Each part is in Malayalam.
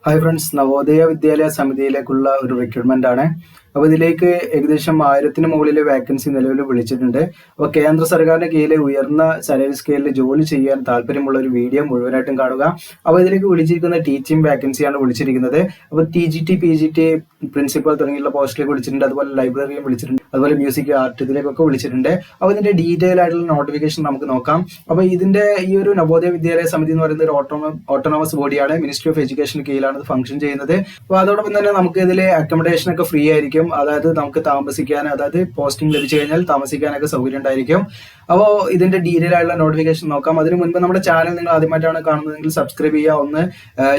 ഹായ് ഫ്രണ്ട്സ്, നവോദയ വിദ്യാലയ സമിതിയിലേക്കുള്ള ഒരു റിക്രൂട്ട്മെന്റ് ആണ്. അപ്പോൾ ഇതിലേക്ക് ഏകദേശം 1000-ന് മുകളിൽ വേക്കൻസി നിലവിൽ വിളിച്ചിട്ടുണ്ട്. അപ്പോൾ കേന്ദ്ര സർക്കാരിന്റെ കീഴിൽ ഉയർന്ന സാലറി സ്കെയിലിൽ ജോലി ചെയ്യാൻ താല്പര്യമുള്ള ഒരു വീഡിയോ മുഴുവനായിട്ടും കാണുക. അപ്പോൾ ഇതിലേക്ക് വിളിച്ചിരിക്കുന്ന ടീച്ചിങ് വാക്കൻസിയാണ് വിളിച്ചിരിക്കുന്നത്. അപ്പോൾ TGT, PGT, പ്രിൻസിപ്പൽ തുടങ്ങിയുള്ള പോസ്റ്റിലേക്ക് വിളിച്ചിട്ടുണ്ട്. അതുപോലെ ലൈബ്രറിയും വിളിച്ചിട്ടുണ്ട്. അതുപോലെ മ്യൂസിക്, ആർട്ട് ഇതിലേക്കൊക്കെ വിളിച്ചിട്ടുണ്ട്. അപ്പോൾ ഇതിന്റെ ഡീറ്റെയിൽ ആയിട്ടുള്ള നോട്ടിഫിക്കേഷൻ നമുക്ക് നോക്കാം. അപ്പോൾ ഇതിന്റെ ഈ ഒരു നവോദയ വിദ്യാലയ സമിതി എന്ന് പറയുന്നത് ഒരു ഓട്ടോണമസ് ബോഡിയാണ്. മിനിസ്ട്രി ഓഫ് എഡ്യൂക്കേഷൻ കീഴിലാണ് ഇത് ഫംഗ്ഷൻ ചെയ്യുന്നത്. അപ്പോൾ അതോടൊപ്പം തന്നെ നമുക്ക് ഇതിൽ അക്കോമഡേഷൻ ഒക്കെ ഫ്രീ ആയിരിക്കും. അതായത് നമുക്ക് താമസിക്കാൻ, അതായത് പോസ്റ്റിംഗ് ലഭിച്ചു കഴിഞ്ഞാൽ താമസിക്കാനൊക്കെ സൗകര്യം ഉണ്ടായിരിക്കും. അപ്പോൾ ഇതിന്റെ ഡീറ്റെയിൽ ആയിട്ടുള്ള നോട്ടിഫിക്കേഷൻ നോക്കാം. അതിന് മുൻപ് നമ്മുടെ ചാനൽ നിങ്ങൾ ആദ്യമായിട്ടാണ് കാണുന്നതെങ്കിൽ സബ്സ്ക്രൈബ് ചെയ്യുക, ഒന്ന്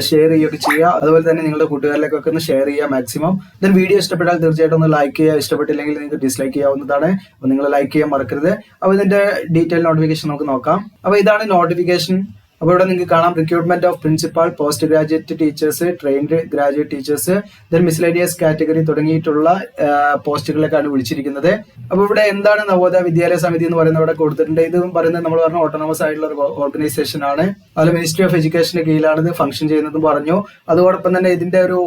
ഷെയർ ചെയ്യുകയൊക്കെ ചെയ്യുക. അതുപോലെ തന്നെ നിങ്ങളുടെ കൂട്ടുകാരിലേക്കൊക്കെ ഒന്ന് ഷെയർ ചെയ്യുക മാക്സിമം. ദെൻ വീഡിയോ ഇഷ്ടപ്പെട്ടാൽ തീർച്ചയായിട്ടും ഒന്ന് ലൈക്ക് ചെയ്യുക. ഇഷ്ടപ്പെട്ടില്ലെങ്കിൽ നിങ്ങൾക്ക് ഡിസ്ലൈക്ക് ചെയ്യാവുന്നതാണ്. അപ്പോൾ നിങ്ങൾ ലൈക്ക് ചെയ്യാൻ മറക്കരുത്. അപ്പോൾ ഇതിന്റെ ഡീറ്റെയിൽ നോട്ടിഫിക്കേഷൻ നമുക്ക് നോക്കാം. അപ്പോൾ ഇതാണ് നോട്ടിഫിക്കേഷൻ. അപ്പോൾ ഇവിടെ നിങ്ങൾക്ക് കാണാം recruitment of principal, post graduate teachers, trained graduate teachers, then miscellaneous category തുടങ്ങിയിട്ടുള്ള പോസ്റ്റുകളിലേക്കാണ് വിളിച്ചിരിക്കുന്നത്. അപ്പോൾ ഇവിടെ എന്താണ് നവോദയ വിദ്യാലയ സമിതി എന്ന് പറയുന്നത് ഇവിടെ കൊടുത്തിട്ടുണ്ട്. ഇത് പറയുന്നത് നമ്മൾ പറഞ്ഞ ഓട്ടോണമസ് ആയിട്ടുള്ള ഒരു ഓർഗനൈസേഷൻ ആണ്. അതുപോലെ മിനിസ്ട്രി ഓഫ് എഡ്യൂക്കേഷന്റെ കീഴിലാണ് ഇത് ഫംഗ്ഷൻ ചെയ്യുന്നതെന്ന് പറഞ്ഞു. അതോടൊപ്പം തന്നെ ഇതിന്റെ ഒരു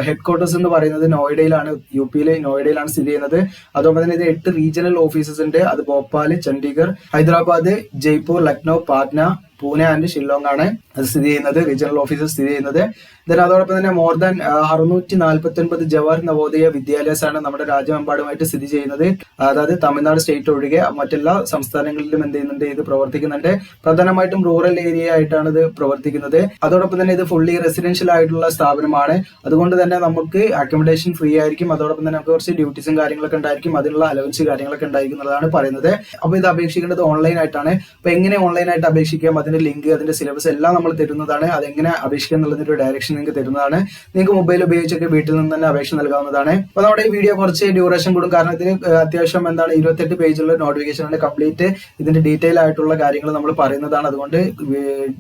ഹെഡ് ക്വാർട്ടേഴ്സ് എന്ന് പറയുന്നത് നോയിഡയിലാണ്, UP നോയിഡയിലാണ് സ്ഥിതി ചെയ്യുന്നത്. അതോടൊപ്പം തന്നെ ഇത് 8 റീജിയണൽ ഓഫീസസ് ഉണ്ട്. അത് ഭോപ്പാൽ, ചണ്ഡീഗഡ്, ഹൈദരാബാദ്, ജയ്പൂർ, ലക്നൗ, പാറ്റ്ന, പൂനെ ആൻഡ് ഷില്ലോങ് ആണ് അത് സ്ഥിതി ചെയ്യുന്നത്, റീജിയണൽ ഓഫീസസ് സ്ഥിതി ചെയ്യുന്നത്. ദെൻ അതോടൊപ്പം തന്നെ മോർ ദാൻ 649 ജവഹർ നവോദയ വിദ്യാലയസ് ആണ് നമ്മുടെ രാജ്യമെമ്പാടുമായിട്ട് സ്ഥിതി ചെയ്യുന്നത്. അതായത് തമിഴ്നാട് സ്റ്റേറ്റ് ഒഴികെ മറ്റെല്ലാ സംസ്ഥാനങ്ങളിലും എന്ത് ചെയ്യുന്നുണ്ട്, ഇത് പ്രവർത്തിക്കുന്നുണ്ട്. പ്രധാനമായിട്ടും റൂറൽ ഏരിയ ആയിട്ടാണ് ഇത് പ്രവർത്തിക്കുന്നത്. അതോടൊപ്പം തന്നെ ഇത് ഫുള്ളി റെസിഡൻഷ്യൽ ആയിട്ടുള്ള സ്ഥാപനമാണ്. അതുകൊണ്ട് തന്നെ നമുക്ക് അക്കോമഡേഷൻ ഫ്രീ ആയിരിക്കും. അതോടൊപ്പം തന്നെ നമുക്ക് കുറച്ച് ഡ്യൂട്ടീസും കാര്യങ്ങളൊക്കെ ഉണ്ടായിരിക്കും. അതിനുള്ള അലവൻസ് കാര്യങ്ങളൊക്കെ ഉണ്ടായിരിക്കുന്നതാണ് പറയുന്നത്. അപ്പോൾ ഇത് അപേക്ഷിക്കേണ്ടത് ഓൺലൈൻ ആയിട്ടാണ്. അപ്പോൾ എങ്ങനെ ഓൺലൈൻ ആയിട്ട് അപേക്ഷിക്കാം, അതിന്റെ ലിങ്ക്, അതിന്റെ സിലബസ് എല്ലാം നമ്മൾ തരുന്നതാണ്. അതെങ്ങനെ അപേക്ഷിക്കുക എന്നുള്ളതിന്റെ ഒരു ഡയറക്ഷൻ നിങ്ങൾക്ക് തരുന്നതാണ്. നിങ്ങൾക്ക് മൊബൈൽ ഉപയോഗിച്ചൊക്കെ വീട്ടിൽ നിന്ന് തന്നെ അപേക്ഷ നൽകാവുന്നതാണ്. അപ്പോൾ നമ്മുടെ ഈ വീഡിയോ കുറച്ച് ഡ്യൂറേഷൻ കൂടും. കാരണം ഇതിന് അത്യാവശ്യം 28 പേജുള്ള നോട്ടിഫിക്കേഷൻ ആണ്. കംപ്ലീറ്റ് ഇതിന്റെ ഡീറ്റെയിൽ ആയിട്ടുള്ള കാര്യങ്ങൾ നമ്മൾ പറയുന്നതാണ്. അതുകൊണ്ട്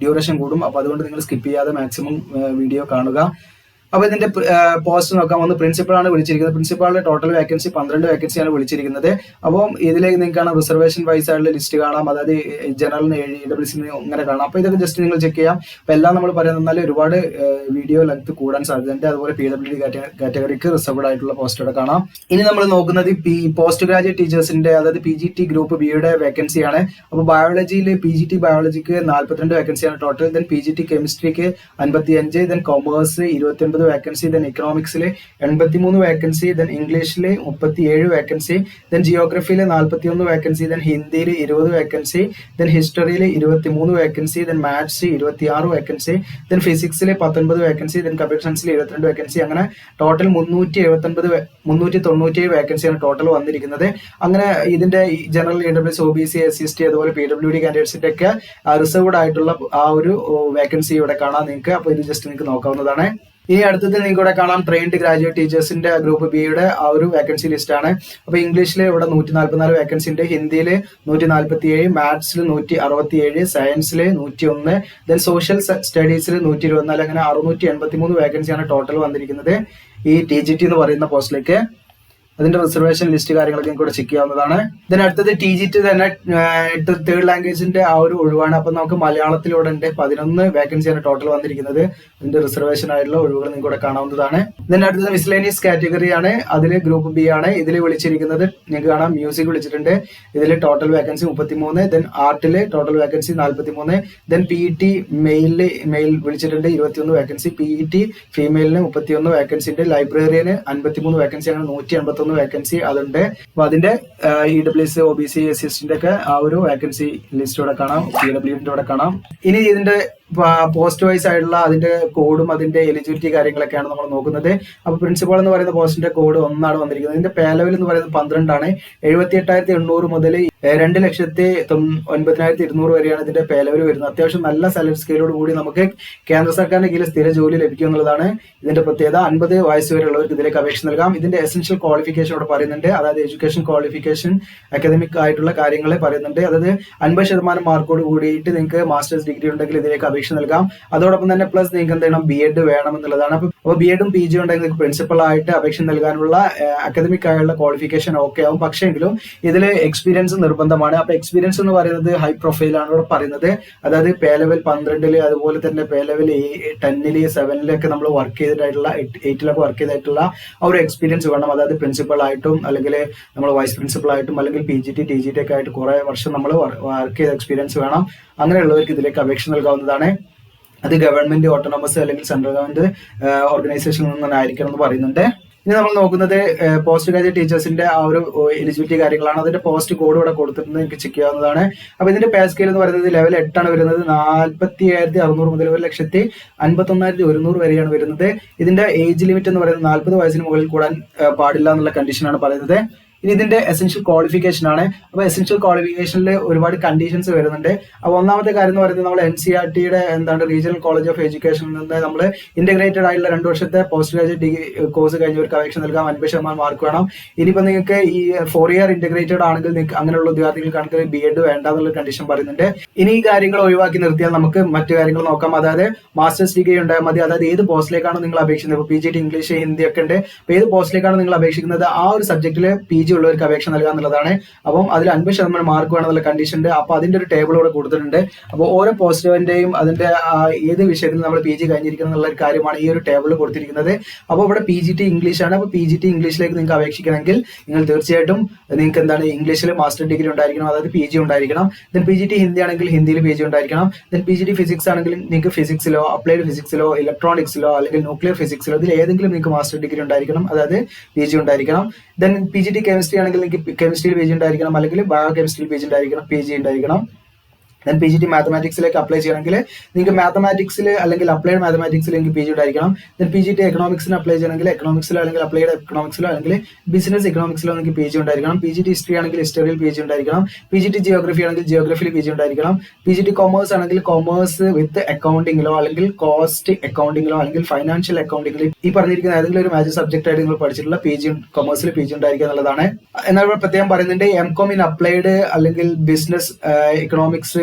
ഡ്യൂറേഷൻ കൂടും. അപ്പോൾ അതുകൊണ്ട് നിങ്ങൾ സ്കിപ്പ് ചെയ്യാതെ മാക്സിമം വീഡിയോ കാണുക. അപ്പോൾ ഇതിന്റെ പോസ്റ്റ് നോക്കാം. ഒന്ന് പ്രിൻസിപ്പൾ ആണ് വിളിച്ചിരിക്കുന്നത്. പ്രിൻസിപ്പാളിന്റെ ടോട്ടൽ വേക്കൻസി 12 വേക്കൻസിയാണ് വിളിച്ചിരിക്കുന്നത്. അപ്പം ഇതിലേക്ക് നിങ്ങൾക്ക് കാണാം റിസർവേഷൻ വൈസ് ആയിട്ടുള്ള ലിസ്റ്റ് കാണാം. അതായത് ജനറലിന് 7, EWC ഇങ്ങനെ കാണാം. അപ്പോൾ ഇതൊക്കെ ജസ്റ്റ് നിങ്ങൾ ചെക്ക് ചെയ്യാം. അപ്പോൾ എല്ലാം നമ്മൾ പറയുന്നതിനാൽ ഒരുപാട് വീഡിയോ ലെങ്ത് കൂടാൻ സാധ്യതയുണ്ട്. അതുപോലെ PWD കാറ്റഗറിക്ക് റിസർവ്ഡ് ആയിട്ടുള്ള പോസ്റ്റുകൾ കാണാം. ഇനി നമ്മൾ നോക്കുന്നത് പോസ്റ്റ് ഗ്രാജുവേറ്റ് ടീച്ചേഴ്സിന്റെ, അതായത് PGT ഗ്രൂപ്പ് ബിയുടെ വേക്കൻസിയാണ്. അപ്പോൾ ബയോളജിയിൽ PGT ബയോളജിക്ക് 42 വേക്കൻസിയാണ് ടോട്ടൽ. ദെൻ PGT കെമിസ്ട്രിക്ക് 55, ദെൻ കൊമേഴ്സ് 29 വേക്കൻസി, ദെൻ ഇക്കണോമിക്സിൽ 83 വേക്കൻസി, ദെൻ ഇംഗ്ലീഷിൽ 37 വേക്കൻസി, ദെൻ ജിയോഗ്രഫിയിൽ 41 വേക്കൻസി, ദെൻ ഹിന്ദിയിൽ 20 വേക്കൻസി, ദെൻ ഹിസ്റ്ററിയിൽ 23 vacancy, then maths 26 vacancy, then ഫിസിക്സിൽ 19 വേക്കൻസി, ദെൻ കമ്പ്യൂട്ടർ സയൻസിൽ 22 വേക്കൻസി. അങ്ങനെ ടോട്ടൽ 397 വേക്കൻസിയാണ് ടോട്ടൽ വന്നിരിക്കുന്നത്. അങ്ങനെ ഇതിന്റെ ജനറൽ, EWS, OBC, SC/ST അതുപോലെ PWD കാൻഡിഡേറ്റ്സിന്റെ ഒക്കെ റിസർവ്ഡ് ആയിട്ടുള്ള ആ ഒരു വേക്കൻസി ഇവിടെ കാണാം നിങ്ങൾക്ക്. അപ്പോൾ ഇത് ജസ്റ്റ് നിങ്ങൾക്ക് നോക്കാവുന്നതാണ്. ഇനി അടുത്തത് നിങ്ങൾക്ക് ഇവിടെ കാണാം ട്രെയിൻഡ് ഗ്രാജുവേറ്റ് ടീച്ചേഴ്സിന്റെ ഗ്രൂപ്പ് ബിയുടെ ആ ഒരു വേക്കൻസി ലിസ്റ്റ് ആണ്. അപ്പോൾ ഇംഗ്ലീഷിൽ ഇവിടെ 144 വേക്കൻസി ഉണ്ട്, ഹിന്ദിയിൽ 147, മാത്സിൽ 167, സയൻസിൽ 101, ദെൻ സോഷ്യൽ സ്റ്റഡീസിൽ 124. അങ്ങനെ 683 വേക്കൻസിയാണ് ടോട്ടൽ വന്നിരിക്കുന്നത് ഈ TGT എന്ന് പറയുന്ന പോസ്റ്റിലേക്ക്. അതിന്റെ റിസർവേഷൻ ലിസ്റ്റ് കാര്യങ്ങളൊക്കെ നിങ്ങൾക്ക് ചെക്ക് ചെയ്യാവുന്നതാണ്. ഇതിന് അടുത്തത് TGT തന്നെ 3rd ലാംഗ്വേജിന്റെ ആ ഒരു ഒഴിവാണ്. അപ്പൊ നമുക്ക് മലയാളത്തിലൂടെ ഉണ്ട് 11 വേക്കൻസിയാണ് ടോട്ടൽ വന്നിരിക്കുന്നത്. ഇതിന്റെ റിസർവേഷൻ ആയിട്ടുള്ള ഒഴിവുകൾ നിങ്ങൾക്ക് ഇവിടെ കാണാവുന്നതാണ്. ഇതിന്റെ അടുത്തത് മിസ്ലേനിയസ് കാറ്റഗറിയാണ്. അതിൽ ഗ്രൂപ്പ് ബി ആണ്. ഇതിൽ വിളിച്ചിരിക്കുന്നത് നിങ്ങൾക്ക് കാണാം മ്യൂസിക് വിളിച്ചിട്ടുണ്ട്. ഇതിൽ ടോട്ടൽ വേക്കൻസി 33, ദെൻ ആർട്ടില് total vacancy 43, then PET male വിളിച്ചിട്ടുണ്ട് 21 വേക്കൻസി, PET ഫീമെയിലിന് 31 വേക്കൻസി ഉണ്ട്, ലൈബ്രറിയന് 53 വേക്കൻസി, അങ്ങനെ 181 വേക്കൻസി അതുണ്ട്. അപ്പൊ അതിന്റെ EWS, OBC, SC/ST ഒക്കെ ആ ഒരു വേക്കൻസി ലിസ്റ്റ് ഇവിടെ കാണാം, PWD ഇവിടെ കാണാം. ഇനി ഇതിന്റെ പോസ്റ്റ് വൈസ് ആയിട്ടുള്ള അതിന്റെ കോഡും അതിന്റെ എലിജിബിലിറ്റി കാര്യങ്ങളൊക്കെയാണ് നമ്മൾ നോക്കുന്നത്. അപ്പൊ പ്രിൻസിപ്പൾ എന്ന് പറയുന്ന പോസ്റ്റിന്റെ കോഡ് 1 വന്നിരിക്കുന്നത്. ഇതിന്റെ പേ ലെവൽ എന്ന് പറയുന്നത് 12 ആണ്. 78,800 മുതൽ 2,09,200 വരെയാണ് ഇതിന്റെ പേ ലെവൽ വരുന്നത്. അത്യാവശ്യം നല്ല സാലറി സ്കെയിലോട് കൂടി നമുക്ക് കേന്ദ്ര സർക്കാരിന്റെ കീഴിൽ സ്ഥിര ജോലി ലഭിക്കും എന്നുള്ളതാണ് ഇതിന്റെ പ്രത്യേകത. 50 വയസ്സ് വരെയുള്ളവർക്ക് ഇതിലേക്ക് അപേക്ഷ നൽകാം. ഇതിന്റെ എസെൻഷ്യൽ ക്വാളിഫിക്കേഷൻ ഇവിടെ പറയുന്നുണ്ട്. അതായത് എഡ്യൂക്കേഷൻ ക്വാളിഫിക്കേഷൻ, അക്കാദമിക് ആയിട്ടുള്ള കാര്യങ്ങൾ പറയുന്നുണ്ട്. അതായത് 50% മാർക്കോട് കൂടിയിട്ട് നിങ്ങൾക്ക് മാസ്റ്റേഴ്സ് ഡിഗ്രി ഉണ്ടെങ്കിൽ ഇതിലേക്ക് അപേക്ഷ നൽകാം. അതോടൊപ്പം തന്നെ പ്ലസ് നിങ്ങൾക്ക് എന്ത് ചെയ്യണം, BEd വേണം എന്നുള്ളതാണ്. അപ്പോൾ BEdും PG ഉണ്ടെങ്കിൽ നിങ്ങൾക്ക് പ്രിൻസിപ്പൽ ആയിട്ട് അപേക്ഷ നൽകാനുള്ള അക്കാദമിക് ആയുള്ള ക്വാളിഫിക്കേഷൻ ഓക്കെ ആവും. പക്ഷേങ്കിലും ഇതിൽ എക്സ്പീരിയൻസ് നിർബന്ധമാണ്. അപ്പൊ എക്സ്പീരിയൻസ് എന്ന് പറയുന്നത് ഹൈ പ്രൊഫൈലാണ് ഇവിടെ പറയുന്നത്. അതായത് പേ ലെവൽ 12 അതുപോലെ തന്നെ പേ ലെവൽ 10 7 നമ്മൾ വർക്ക് ചെയ്തിട്ടായിട്ടുള്ള 8 വർക്ക് ചെയ്തിട്ടുള്ള ആ ഒരു എക്സ്പീരിയൻസ് വേണം. അതായത് പ്രിൻസിപ്പൽ ആയിട്ടും അല്ലെങ്കിൽ നമ്മൾ വൈസ് പ്രിൻസിപ്പൽ ആയിട്ടും അല്ലെങ്കിൽ PGT TGT ഒക്കെ ആയിട്ട് കുറെ വർഷം നമ്മൾ വർക്ക് ചെയ്ത എക്സ്പീരിയൻസ് വേണം. അങ്ങനെയുള്ളവർക്ക് ഇതിലേക്ക് അപേക്ഷ നൽകാവുന്നതാണ്. അത് ഗവൺമെന്റ്, ഓട്ടോണമസ് അല്ലെങ്കിൽ സെൻട്രൽ ഗവൺമെന്റ് ഓർഗനൈസേഷനിൽ നിന്നും ആയിരിക്കണം എന്ന് പറയുന്നുണ്ട്. ഇനി നമ്മൾ നോക്കുന്നത് പോസ്റ്റ് ഗ്രാജുവേറ്റ് ടീച്ചേഴ്സിന്റെ ആ ഒരു എലിജിബിലിറ്റി കാര്യങ്ങളാണ്. അതിന്റെ പോസ്റ്റ് കോഡ് ഇവിടെ കൊടുത്തിട്ടുണ്ട്, നിങ്ങൾക്ക് ചെക്ക് ചെയ്യാവുന്നതാണ്. അപ്പൊ ഇതിന്റെ പേ സ്കെയിൽ എന്ന് പറയുന്നത് ലെവൽ 8 ആണ് വരുന്നത്. 47,600 മുതൽ 1,51,100 വരെയാണ് വരുന്നത്. ഇതിന്റെ ഏജ് ലിമിറ്റ് എന്ന് പറയുന്നത് 40 വയസ്സിന് മുകളിൽ കൂടാൻ പാടില്ല എന്നുള്ള കണ്ടീഷനാണ് പറയുന്നത്. ഇനി ഇതിന്റെ എസെൻഷ്യൽ ക്വാളിഫിക്കേഷൻ ആണ്. അപ്പൊ എസെൻഷ്യൽ ക്വാളിഫിക്കേഷനിൽ ഒരുപാട് കണ്ടീഷൻസ് വരുന്നുണ്ട്. അപ്പൊ ഒന്നാമത്തെ കാര്യം എന്ന് പറയുന്നത് നമ്മൾ NCERTയുടെ റീജിയണൽ കോളേജ് ഓഫ് എഡ്യൂക്കേഷനിൽ നിന്ന് നമ്മൾ ഇന്റഗ്രേറ്റഡ് ആയിട്ടുള്ള 2 വർഷത്തെ പോസ്റ്റ് ഗ്രാജുവേറ്റ് ഡിഗ്രി കോഴ്സ് കഴിഞ്ഞവർക്ക് അപേക്ഷ നൽകാം. 50% മാർക്ക് വേണം. ഇനിയിപ്പോ നിങ്ങൾക്ക് ഈ 4 ഇയർ ഇന്റഗ്രേറ്റഡ് ആണെങ്കിൽ നിങ്ങൾക്ക് അങ്ങനെയുള്ള ഉദ്യോഗാർത്ഥികൾക്കാണെങ്കിൽ BEd വേണ്ട എന്നുള്ള കണ്ടീഷൻ പറയുന്നുണ്ട്. ഇനി ഈ കാര്യങ്ങൾ ഒഴിവാക്കി നിർത്തിയാൽ നമുക്ക് മറ്റു കാര്യങ്ങൾ നോക്കാം. അതായത് മാസ്റ്റേഴ്സ് ഡിഗ്രി ഉണ്ടായാൽ മതി. അതായത് ഏത് പോസ്റ്റിലേക്കാണ് നിങ്ങൾ അപേക്ഷിക്കുന്നത്, ഇപ്പോൾ PGT ഇംഗ്ലീഷ് ഹിന്ദി ഒക്കെ ഉണ്ട്. അപ്പൊ ഏത് പോസ്റ്റിലേക്കാണ് നിങ്ങൾ അപേക്ഷിക്കുന്നത് ആ ഒരു സബ്ജക്റ്റിൽ PG ഉള്ളവർക്ക് അപേക്ഷ നൽകുക എന്നുള്ളതാണ്. അപ്പം അതിൽ 50% മാർക്ക് വേണമെന്നുള്ള കണ്ടീഷൻ ഉണ്ട്. അപ്പൊ അതിന്റെ ഒരു ടേബിൾ ഇവിടെ കൊടുത്തിട്ടുണ്ട്. അപ്പോൾ ഓരോ പോസ്റ്റിന്റെയും അതിന്റെ ഏത് വിഷയത്തിൽ നമ്മൾ PG കഴിഞ്ഞിരിക്കണം എന്നുള്ള ഒരു കാര്യമാണ് ഈ ഒരു ടേബിളിൽ കൊടുത്തിരിക്കുന്നത്. അപ്പോൾ ഇവിടെ PGT ഇംഗ്ലീഷ് ആണ്. അപ്പോൾ PGT ഇംഗ്ലീഷിലേക്ക് നിങ്ങൾക്ക് അപേക്ഷിക്കണമെങ്കിൽ നിങ്ങൾ തീർച്ചയായിട്ടും നിങ്ങൾക്ക് ഇംഗ്ലീഷിൽ മാസ്റ്റർ ഡിഗ്രി ഉണ്ടായിരിക്കണം, അതായത് PG ഉണ്ടായിരിക്കണം. ദെൻ PGT ഹിന്ദി ആണെങ്കിൽ ഹിന്ദിയിൽ PG ഉണ്ടായിരിക്കണം. ദെൻ PGT ഫിസിക്സ് ആണെങ്കിൽ നിങ്ങൾക്ക് ഫിസിക്സിലോ അപ്ലൈഡ് ഫിസിക്സിലോ ഇലക്ട്രോണിക്സിലോ അല്ലെങ്കിൽ ന്യൂക്ലിയർ ഫിസിക്സിലോ ഇതിൽ ഏതെങ്കിലും നിങ്ങൾക്ക് മാസ്റ്റർ ഡിഗ്രി ഉണ്ടായിരിക്കണം, അതായത് PG ഉണ്ടായിരിക്കണം. ദെൻ PGT കെമിസ്ട്രി ആണെങ്കിൽ നിങ്ങൾക്ക് കെമിസ്ട്രിയിൽ PG ഉണ്ടായിരിക്കണം, അല്ലെങ്കിൽ ബയോ കെമിസ്ട്രിയിൽ PG ഉണ്ടായിരിക്കണം. ദെൻ PGT മാത്തമാറ്റിക്സിലേക്ക് അപ്ലൈ ചെയ്യണമെങ്കിൽ നിങ്ങൾക്ക് മാത്തമാറ്റിക്സിൽ അല്ലെങ്കിൽ അപ്ലൈഡ് മാത്തമാറ്റിക്സിൽ നിങ്ങൾക്ക് PG ഉണ്ടായിരിക്കണം. ദെൻ PGT എക്കണോമിക്സിന് അപ്ലൈ ചെയ്യണമെങ്കിൽ എക്കണോമിക്സിലോ അല്ലെങ്കിൽ അപ്ലൈഡ് എക്കണോമിക്സിലോ അല്ലെങ്കിൽ ബിസിനസ് എക്കണോമിക്സിലോ നിങ്ങൾക്ക് PG ഉണ്ടായിരിക്കണം. PGT ഹിസ്റ്ററി ആണെങ്കിൽ ഹിസ്റ്ററിയിൽ PG ഉണ്ടായിരിക്കണം. PGT ജിയോഗ്രഫി ആണെങ്കിൽ ജിയോഗ്രഫിയിൽ PG ഉണ്ടായിരിക്കണം. PGT കൊമേഴ്സ് ആണെങ്കിൽ കൊമേഴ്സ് വിത്ത് അക്കൗണ്ടിങ്ങിലോ അല്ലെങ്കിൽ കോസ്റ്റ് അക്കൗണ്ടിങ്ങിലോ അല്ലെങ്കിൽ ഫൈനാൻഷ്യൽ അക്കൗണ്ടിങ്ങിലോ ഈ പറഞ്ഞിരിക്കുന്ന ഏതെങ്കിലും ഒരു മേജർ സബ്ജക്ട് ആയിട്ട് നിങ്ങൾ പഠിച്ചിട്ടുള്ള കൊമേഴ്സിൽ PG ഉണ്ടായിരിക്കുക എന്നുള്ളതാണ്. എന്നാൽ ഇവിടെ പ്രത്യേകം പറയുന്നുണ്ട് MCOM ഇൻ അപ്ലൈഡ് അല്ലെങ്കിൽ ബിസിനസ് എക്കണോമിക്സ്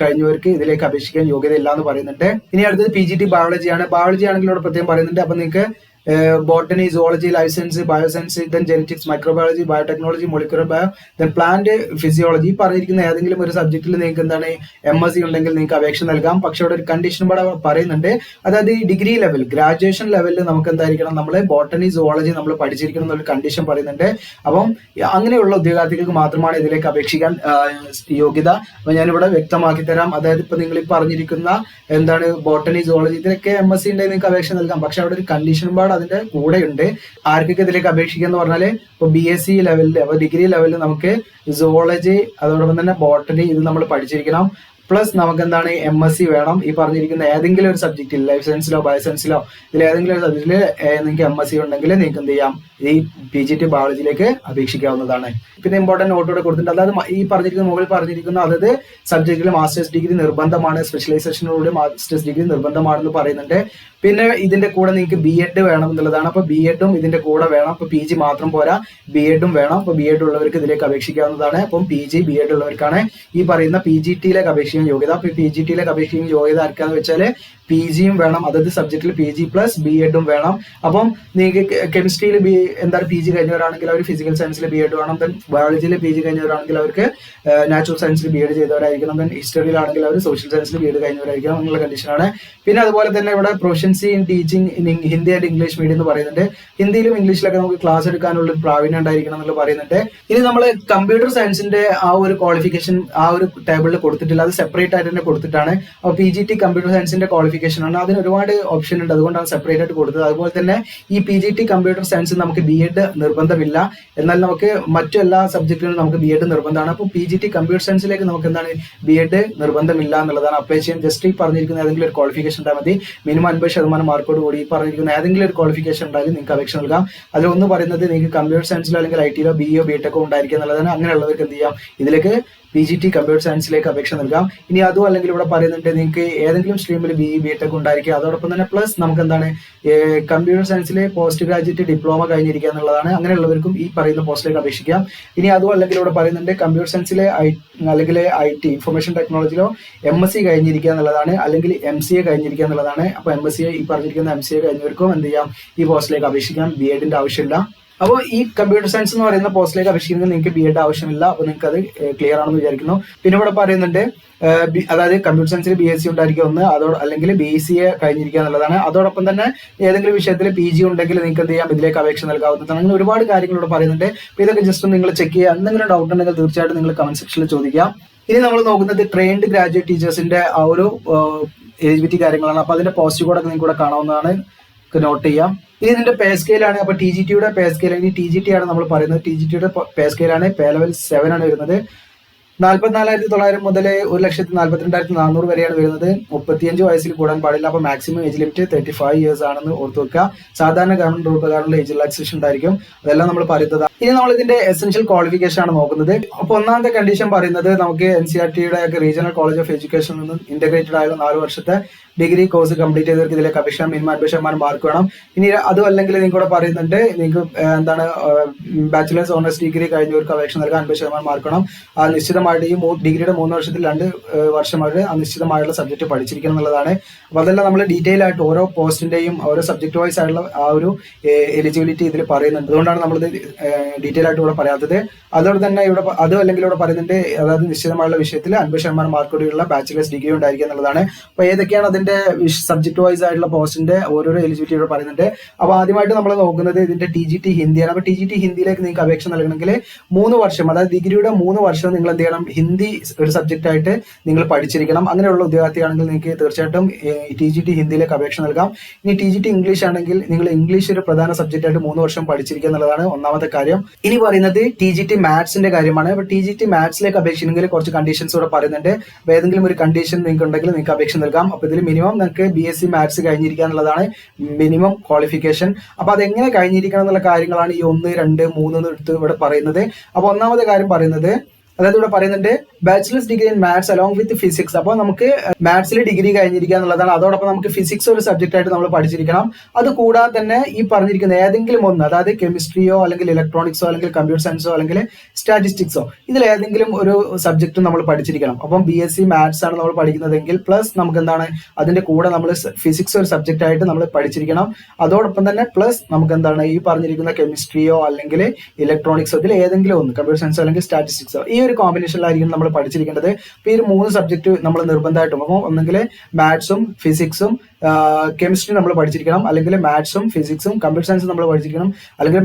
കഴിഞ്ഞവർക്ക് ഇതിലേക്ക് അപേക്ഷിക്കാൻ യോഗ്യതയില്ല എന്ന് പറയുന്നുണ്ട്. ഇനി അടുത്തത് PGT ബയോളജി ആണ്. ബയോളജി ആണെങ്കിൽ ഇവിടെ പ്രത്യേകം പറയുന്നുണ്ട്. അപ്പൊ നിങ്ങൾക്ക് botany, zoology, life science, bioscience, then genetics, microbiology, biotechnology, molecular bio, then plant physiology പറഞ്ഞിരിക്കുന്ന ഏതെങ്കിലും ഒരു സബ്ജക്റ്റിൽ നിങ്ങൾക്ക് MSc ഉണ്ടെങ്കിൽ നിങ്ങൾക്ക് അപേക്ഷ നൽകാം. പക്ഷെ അവിടെ ഒരു കണ്ടീഷൻ ഇവിടെ പറയുന്നുണ്ട്. അതായത് ഈ ഡിഗ്രി ലെവൽ ഗ്രാജുവേഷൻ ലെവലിൽ നമുക്ക് എന്തായിരിക്കണം, നമ്മൾ ബോട്ടണി സുവോളജി നമ്മൾ പഠിച്ചിരിക്കണം എന്നൊരു കണ്ടീഷൻ പറയുന്നുണ്ട്. അപ്പം അങ്ങനെയുള്ള ഉദ്യോഗാർത്ഥികൾക്ക് മാത്രമാണ് ഇതിലേക്ക് അപേക്ഷിക്കാൻ യോഗ്യത. അപ്പൊ ഞാനിവിടെ വ്യക്തമാക്കി തരാം. അതായത് ഇപ്പൊ നിങ്ങൾ ഈ പറഞ്ഞിരിക്കുന്ന ബോട്ടണി സുവോളജി ഇതിലൊക്കെ MSc ഉണ്ടെങ്കിൽ നിങ്ങൾക്ക് അപേക്ഷ നൽകാം. പക്ഷെ അവിടെ ഒരു കണ്ടീഷൻ പാട് അതിന്റെ കൂടെ ഉണ്ട്. ആർക്കൊക്കെ ഇതിലേക്ക് അപേക്ഷിക്കുക എന്ന് പറഞ്ഞാല് ഇപ്പൊ BSc ലെവലിൽ അപ്പൊ ഡിഗ്രി ലെവലിൽ നമുക്ക് സുവോളജി അതോടൊപ്പം തന്നെ ബോട്ടണി ഇത് നമ്മൾ പഠിച്ചിരിക്കണം. പ്ലസ് നമുക്ക് MSc വേണം. ഈ പറഞ്ഞിരിക്കുന്ന ഏതെങ്കിലും ഒരു സബ്ജക്റ്റിൽ ലൈഫ് സയൻസിലോ ബയോസയൻസിലോ ഇതിൽ ഏതെങ്കിലും ഒരു സബ്ജക്റ്റിൽ നിങ്ങൾക്ക് MSc ഉണ്ടെങ്കിൽ നിങ്ങൾക്ക് എന്ത് ചെയ്യാം, ഈ PGT ബയോളജിയിലേക്ക് അപേക്ഷിക്കാവുന്നതാണ്. പിന്നെ ഇമ്പോർട്ടന്റ് നോട്ട് ഇവിടെ കൊടുത്തിട്ടുണ്ട്. അതായത് ഈ പറഞ്ഞിരിക്കുന്ന മുകളിൽ പറഞ്ഞിരിക്കുന്ന അതായത് സബ്ജക്റ്റിൽ മാസ്റ്റേഴ്സ് ഡിഗ്രി നിർബന്ധമാണ്, സ്പെഷ്യലൈസേഷനോട് മാസ്റ്റേഴ്സ് ഡിഗ്രി നിർബന്ധമാണെന്ന് പറയുന്നുണ്ട്. പിന്നെ ഇതിന്റെ കൂടെ നിങ്ങൾക്ക് BEd വേണം എന്നുള്ളതാണ്. അപ്പൊ BEdും ഇതിന്റെ കൂടെ വേണം. അപ്പൊ PG മാത്രം പോരാ, BEdും വേണം. അപ്പൊ BEd ഉള്ളവർക്ക് ഇതിലേക്ക് അപേക്ഷിക്കാവുന്നതാണ്. അപ്പം PG BEd ഉള്ളവർക്കാണ് ഈ പറയുന്ന PGTയിലേക്ക് അപേക്ഷിക്കാൻ യോഗ്യത. അപ്പൊ PGTയിലേക്ക് അപേക്ഷിക്കാൻ യോഗ്യത ആർക്കാന്ന് വെച്ചാല് PGയും വേണം, അതായത് സബ്ജക്റ്റിൽ PG പ്ലസ് BEdും വേണം. അപ്പം നിങ്ങൾക്ക് കെമിസ്ട്രിയിൽ PG കഴിഞ്ഞവരാണെങ്കിൽ അവർ ഫിസിക്കൽ സയൻസിൽ BEd വേണം. ദെൻ ബയോളജിയിൽ PG കഴിഞ്ഞവരാണെങ്കിൽ അവർക്ക് നാച്ചുറൽ സയൻസിൽ BEd ചെയ്തവരായിരിക്കണം. ദെൻ ഹിസ്റ്ററിയിലാണെങ്കിൽ അവർ സോഷ്യൽ സയൻസിൽ BEd കഴിഞ്ഞവരായിരിക്കണം എന്നുള്ള കണ്ടീഷനാണ്. പിന്നെ അതുപോലെ തന്നെ ഇവിടെ proficiency in teaching in Hindi and English medium എന്ന് പറയുന്നുണ്ട്. ഹിന്ദിയിലും ഇംഗ്ലീഷിലൊക്കെ നമുക്ക് ക്ലാസ് എടുക്കാനുള്ള പ്രാവീണ്യം ഉണ്ടായിരിക്കണം എന്നുള്ള പറയുന്നുണ്ട്. ഇനി നമ്മൾ കമ്പ്യൂട്ടർ സയൻസിന്റെ ആ ഒരു ക്വാളിഫിക്കേഷൻ ആ ഒരു ടേബിളിൽ കൊടുത്തിട്ടില്ല, അത് സെപ്പറേറ്റ് ആയിട്ട് തന്നെ കൊടുത്തിട്ടാണ്. അപ്പോൾ PGT കമ്പ്യൂട്ടർ സയൻസിന്റെ ക്വാളിഫിക്കേഷൻ ആണ്. അതിന് ഒരുപാട് ഓപ്ഷൻ ഉണ്ട്, അതുകൊണ്ടാണ് സെപ്പറേറ്റ് ആയിട്ട് കൊടുത്തത്. അതുപോലെ തന്നെ ഈ PGT കമ്പ്യൂട്ടർ സയൻസ് നമുക്ക് BEd നിർബന്ധമില്ല, എന്നാൽ നമുക്ക് മറ്റു എല്ലാ സബ്ജക്റ്റിനും നമുക്ക് BEd നിർബന്ധമാണ്. അപ്പോൾ PGT കമ്പ്യൂട്ടർ സയൻസിലേക്ക് നമുക്ക് BEd നിർബന്ധമില്ല എന്നുള്ളതാണ്. അപ്ലൈ ചെയ്യാൻ ജസ്റ്റ് ഈ പറഞ്ഞിരിക്കുന്ന ഏതെങ്കിലും ഒരു ക്വാളിഫിക്കേഷൻ ഉണ്ടാൽ മതി. മിനിമം 50% മാർക്കോട് കൂടി ഈ പറഞ്ഞിരിക്കുന്ന ഏതെങ്കിലും ഒരു ക്വാളിഫിക്കേഷൻ ഉണ്ടായാലും നിങ്ങൾക്ക് അപേക്ഷ നൽകാം. അതിലൊന്ന് പറയുന്നത് നിങ്ങൾക്ക് കമ്പ്യൂട്ടർ സയൻസിലോ അല്ലെങ്കിൽ IT-ലോ BE-യോ BTech-ഓ ഉണ്ടായിരിക്കുക എന്നുള്ളതാണ്. അങ്ങനെയുള്ളവർക്ക് എന്ത് ചെയ്യാം, ഇതിലേക്ക് PGT കമ്പ്യൂട്ടർ സയൻസിലേക്ക് അപേക്ഷ നൽകാം. ഇനി അതും അല്ലെങ്കിൽ ഇവിടെ പറയുന്നുണ്ട് നിങ്ങൾക്ക് ഏതെങ്കിലും സ്ട്രീമിൽ BE BTech ഉണ്ടായിരിക്കുക. അതോടൊപ്പം തന്നെ പ്ലസ് നമുക്ക് എന്താണ് കമ്പ്യൂട്ടർ സയൻസിലെ പോസ്റ്റ് ഗ്രാജുവേറ്റ് ഡിപ്ലോമ കഴിഞ്ഞിരിക്കുക എന്നുള്ളതാണ്. അങ്ങനെയുള്ളവർക്കും ഈ പറയുന്ന പോസ്റ്റിലേക്ക് അപേക്ഷിക്കാം. ഇനി അതും അല്ലെങ്കിൽ ഇവിടെ പറയുന്നുണ്ട് കമ്പ്യൂട്ടർ സയൻസിലെ അല്ലെങ്കിൽ IT ഇൻഫർമേഷൻ ടെക്നോളജിയിലോ MSc കഴിഞ്ഞിരിക്കുക എന്നുള്ളതാണ്, അല്ലെങ്കിൽ MCA കഴിഞ്ഞിരിക്കുക എന്നുള്ളതാണ്. അപ്പോൾ MSc ഈ പറഞ്ഞിരിക്കുന്ന MCA കഴിഞ്ഞവർക്കും എന്ത് ചെയ്യാം, ഈ പോസ്റ്റിലേക്ക് അപേക്ഷിക്കാം. BEd ആവശ്യമില്ല. അപ്പോൾ ഈ കമ്പ്യൂട്ടർ സയൻസ് എന്ന് പറയുന്ന പോസ്റ്റിലേക്ക് അപേക്ഷിക്കുന്നത് നിങ്ങൾക്ക് BEd ആവശ്യമില്ല. അപ്പോൾ നിങ്ങൾക്ക് അത് ക്ലിയർ ആണെന്ന് വിചാരിക്കുന്നു. പിന്നെ ഇവിടെ പറയുന്നുണ്ട് അതായത് കമ്പ്യൂട്ടർ സയൻസിൽ BSc ഉണ്ടായിരിക്കുക ഒന്ന്, അല്ലെങ്കിൽ BCA കഴിഞ്ഞിരിക്കുക എന്നുള്ളതാണ്. അതോടൊപ്പം തന്നെ ഏതെങ്കിലും വിഷയത്തിൽ PG ഉണ്ടെങ്കിൽ നിങ്ങൾക്ക് എന്ത് ചെയ്യാം, ഇതിലേക്ക് അപേക്ഷ നൽകാവുന്നതാണ്. അങ്ങനെ ഒരുപാട് കാര്യങ്ങൾ ഇവിടെ പറയുന്നുണ്ട്. അപ്പോൾ ഇതൊക്കെ ജസ്റ്റ് നിങ്ങൾ ചെക്ക് ചെയ്യുക. എന്തെങ്കിലും ഡൗട്ട് ഉണ്ടെങ്കിൽ തീർച്ചയായിട്ടും നിങ്ങൾ കമന്റ് സെക്ഷനിൽ ചോദിക്കാം. ഇനി നമ്മൾ നോക്കുന്നത് ട്രെയിൻഡ് ഗ്രാജുവേറ്റ് ടീച്ചേഴ്സിന്റെ ആ ഒരു എലിജിബിലിറ്റി കാര്യങ്ങളാണ്. അപ്പോൾ അതിന്റെ പോസ്റ്റ് കോഡൊക്കെ നിങ്ങൾക്ക് ഇവിടെ കാണാവുന്നതാണ്, നോട്ട് ചെയ്യാം. ഇനി ഇതിന്റെ പേ സ്കെയിലാണ്. അപ്പോൾ TGTയുടെ പേ സ്കെയിൽ, ഇനി TGT ആണ് നമ്മൾ പറയുന്നത്. TGTയുടെ പേ സ്കെയിലാണ്, പേ ലെവൽ 7 ആണ് വരുന്നത്. 44,900 മുതൽ 1,42,400 വരെയാണ് വരുന്നത്. 35 വയസ്സിൽ കൂടാൻ പാടില്ല. അപ്പോൾ മാക്സിമം ഏജ് ലിമിറ്റ് 35 ഇയേഴ്സ് ആണെന്ന് ഓർത്ത് വെക്കുക. സാധാരണ ഗവൺമെന്റ് റൂൾ പ്രകാരമുള്ള ഏജ് റിലാക്സേഷൻ ഉണ്ടായിരിക്കും. അതെല്ലാം നമ്മൾ പറയുന്നതാണ്. ഇനി നമ്മൾ ഇതിന്റെ എസെൻഷ്യൽ ക്വാളിഫിക്കേഷൻ ആണ് നോക്കുന്നത്. അപ്പോൾ ഒന്നാമത്തെ കണ്ടീഷൻ പറയുന്നത് നമുക്ക് NCERTയുടെ റീജിയണൽ കോളേജ് ഓഫ് എഡ്യൂക്കേഷനിൽ നിന്നും ഇന്റഗ്രേറ്റഡ് ആയ 4 വർഷത്തെ ഡിഗ്രി കോഴ്സ് കംപ്ലീറ്റ് ചെയ്തവർക്ക് ഇതിലേക്ക് അപേക്ഷ മിനിമം 50% മാർക്ക് വേണം. ഇനി അതും അല്ലെങ്കിൽ നിങ്ങൾക്ക് ഇവിടെ പറയുന്നുണ്ട് നിങ്ങൾക്ക് എന്താണ് ബാച്ചിലേഴ്സ് ഓണേഴ്സ് ഡിഗ്രി കഴിഞ്ഞവർക്ക് അപേക്ഷ നൽകാൻ 50% മാർക്ക് വേണം. ആ നിശ്ചിതമായിട്ട് ഈ ഡിഗ്രിയുടെ 3 വർഷത്തിൽ 2 വർഷമായിട്ട് അനിശ്ചിതമായുള്ള സബ്ജക്ട് പഠിച്ചിരിക്കണം എന്നുള്ളതാണ്. അപ്പോൾ അതെല്ലാം നമ്മൾ ഡീറ്റെയിൽ ആയിട്ട് ഓരോ പോസ്റ്റിന്റെയും ഓരോ സബ്ജക്ട് വൈസ് ആയിട്ടുള്ള ആ ഒരു എലിജിബിലിറ്റി ഇതിൽ പറയുന്നുണ്ട്. അതുകൊണ്ടാണ് നമ്മളിത് ഡീറ്റെയിൽ ആയിട്ട് ഇവിടെ പറയാത്തത്. അതോടെ തന്നെ ഇവിടെ അതും അല്ലെങ്കിൽ ഇവിടെ പറയുന്നുണ്ട് അതായത് നിശ്ചിതമായുള്ള വിഷയത്തിൽ 50% മാർക്കോടെയുള്ള ബാച്ചിലേഴ്സ് ഡിഗ്രി ഉണ്ടായിരിക്കുക എന്നുള്ളതാണ്. അപ്പോൾ ഏതൊക്കെയാണ് അതിന്റെ സബ്ജക്ട് വൈസ് ആയിട്ടുള്ള പോസ്റ്റിന്റെ ഓരോരോ എലിജിബിലിറ്റി ഇവിടെ പറയുന്നുണ്ട്. അപ്പോൾ ആദ്യമായിട്ട് നമ്മൾ നോക്കുന്നത് ഇതിന്റെ TGT ഹിന്ദിയാണ്. അപ്പോൾ TGT ഹിന്ദിയിലേക്ക് നിങ്ങൾക്ക് അപേക്ഷ നൽകണമെങ്കിൽ 3 വർഷം, അതായത് ഡിഗ്രിയുടെ 3 വർഷം നിങ്ങൾ എന്ത് ചെയ്യണം, ഹിന്ദി ഒരു സബ്ജക്റ്റ് ആയിട്ട് നിങ്ങൾ പഠിച്ചിരിക്കണം. അങ്ങനെയുള്ള ഉദ്യോഗാർത്ഥിയാണെങ്കിൽ നിങ്ങൾക്ക് തീർച്ചയായിട്ടും TGT ഹിന്ദിയിലേക്ക് അപേക്ഷ നൽകാം. ഇനി TGT ഇംഗ്ലീഷ് ആണെങ്കിൽ നിങ്ങൾ ഇംഗ്ലീഷ് ഒരു പ്രധാന സബ്ജക്റ്റ് ആയിട്ട് 3 വർഷം പഠിച്ചിരിക്കുക എന്നുള്ളതാണ് ഒന്നാമത്തെ കാര്യം. ഇനി പറയുന്നത് TGT മാത്സിന്റെ കാര്യമാണ്. അപ്പോൾ TGT മാത്സിലേക്ക് അപേക്ഷിക്കണമെങ്കിൽ കുറച്ച് കണ്ടീഷൻസ് ഇവിടെ പറയുന്നുണ്ട്. അപ്പോൾ ഏതെങ്കിലും ഒരു കണ്ടീഷൻ നിങ്ങൾക്ക് ഉണ്ടെങ്കിൽ നിങ്ങൾക്ക് അപേക്ഷ നൽകാം. അപ്പോൾ ഇതിൽ മിനിമം നിങ്ങൾക്ക് BSc മാത്സ് കഴിഞ്ഞിരിക്കുക എന്നുള്ളതാണ് മിനിമം ക്വാളിഫിക്കേഷൻ. അപ്പോൾ അതെങ്ങനെ കഴിഞ്ഞിരിക്കണം എന്നുള്ള കാര്യങ്ങളാണ് ഈ 1, 2, 3 എടുത്ത് ഇവിടെ പറയുന്നത്. അപ്പോൾ ഒന്നാമത്തെ കാര്യം പറയുന്നത് അതായത് ഇവിടെ പറയുന്നുണ്ട് bachelor's degree in maths along with physics. അപ്പോൾ നമുക്ക് മാത്സിൽ ഡിഗ്രി കഴിഞ്ഞിരിക്കുക എന്നുള്ളതാണ്. അതോടൊപ്പം നമുക്ക് ഫിസിക്സ് ഒരു സബ്ജക്റ്റ് ആയിട്ട് നമ്മൾ പഠിച്ചിരിക്കണം. അത് കൂടാതെ തന്നെ ഈ പറഞ്ഞിരിക്കുന്ന ഏതെങ്കിലും ഒന്ന്, അതായത് കെമിസ്ട്രിയോ അല്ലെങ്കിൽ ഇലക്ട്രോണിക്സോ അല്ലെങ്കിൽ കമ്പ്യൂട്ടർ സയൻസോ അല്ലെങ്കിൽ സ്റ്റാറ്റിസ്റ്റിക്സോ ഇതിൽ ഏതെങ്കിലും ഒരു സബ്ജക്റ്റ് നമ്മൾ പഠിച്ചിരിക്കണം. അപ്പം BSc മാത്സ് ആണ് നമ്മൾ പഠിക്കുന്നതെങ്കിൽ പ്ലസ് നമുക്ക് എന്താണ് അതിന്റെ കൂടെ നമ്മൾ ഫിസിക്സ് ഒരു സബ്ജക്റ്റ് ആയിട്ട് നമ്മൾ പഠിച്ചിരിക്കണം. അതോടൊപ്പം തന്നെ പ്ലസ് നമുക്ക് എന്താണ് ഈ പറഞ്ഞിരിക്കുന്ന കെമിസ്ട്രിയോ അല്ലെങ്കിൽ ഇലക്ട്രോണിക്സോ ഇതിൽ ഏതെങ്കിലും ഒന്ന്, കമ്പ്യൂട്ടർ സയൻസോ അല്ലെങ്കിൽ സ്റ്റാറ്റിസ്റ്റിക്സോ ഈ ഒരു കോമ്പിനേഷനിലായിരിക്കും നമ്മൾ പഠിച്ചിരിക്കേണ്ടത്. അപ്പോൾ ഈ 3 സബ്ജക്ട് നമ്മൾ നിർബന്ധമായിട്ടും, അപ്പോൾ ഒന്നെങ്കിൽ മാത്സും ഫിസിക്സും കെമിസ്ട്രി നമ്മൾ പഠിച്ചിരിക്കണം, അല്ലെങ്കിൽ മാത്സും ഫിസിക്സും കമ്പ്യൂട്ടർ സയൻസും നമ്മൾ പഠിച്ചിരിക്കണം, അല്ലെങ്കിൽ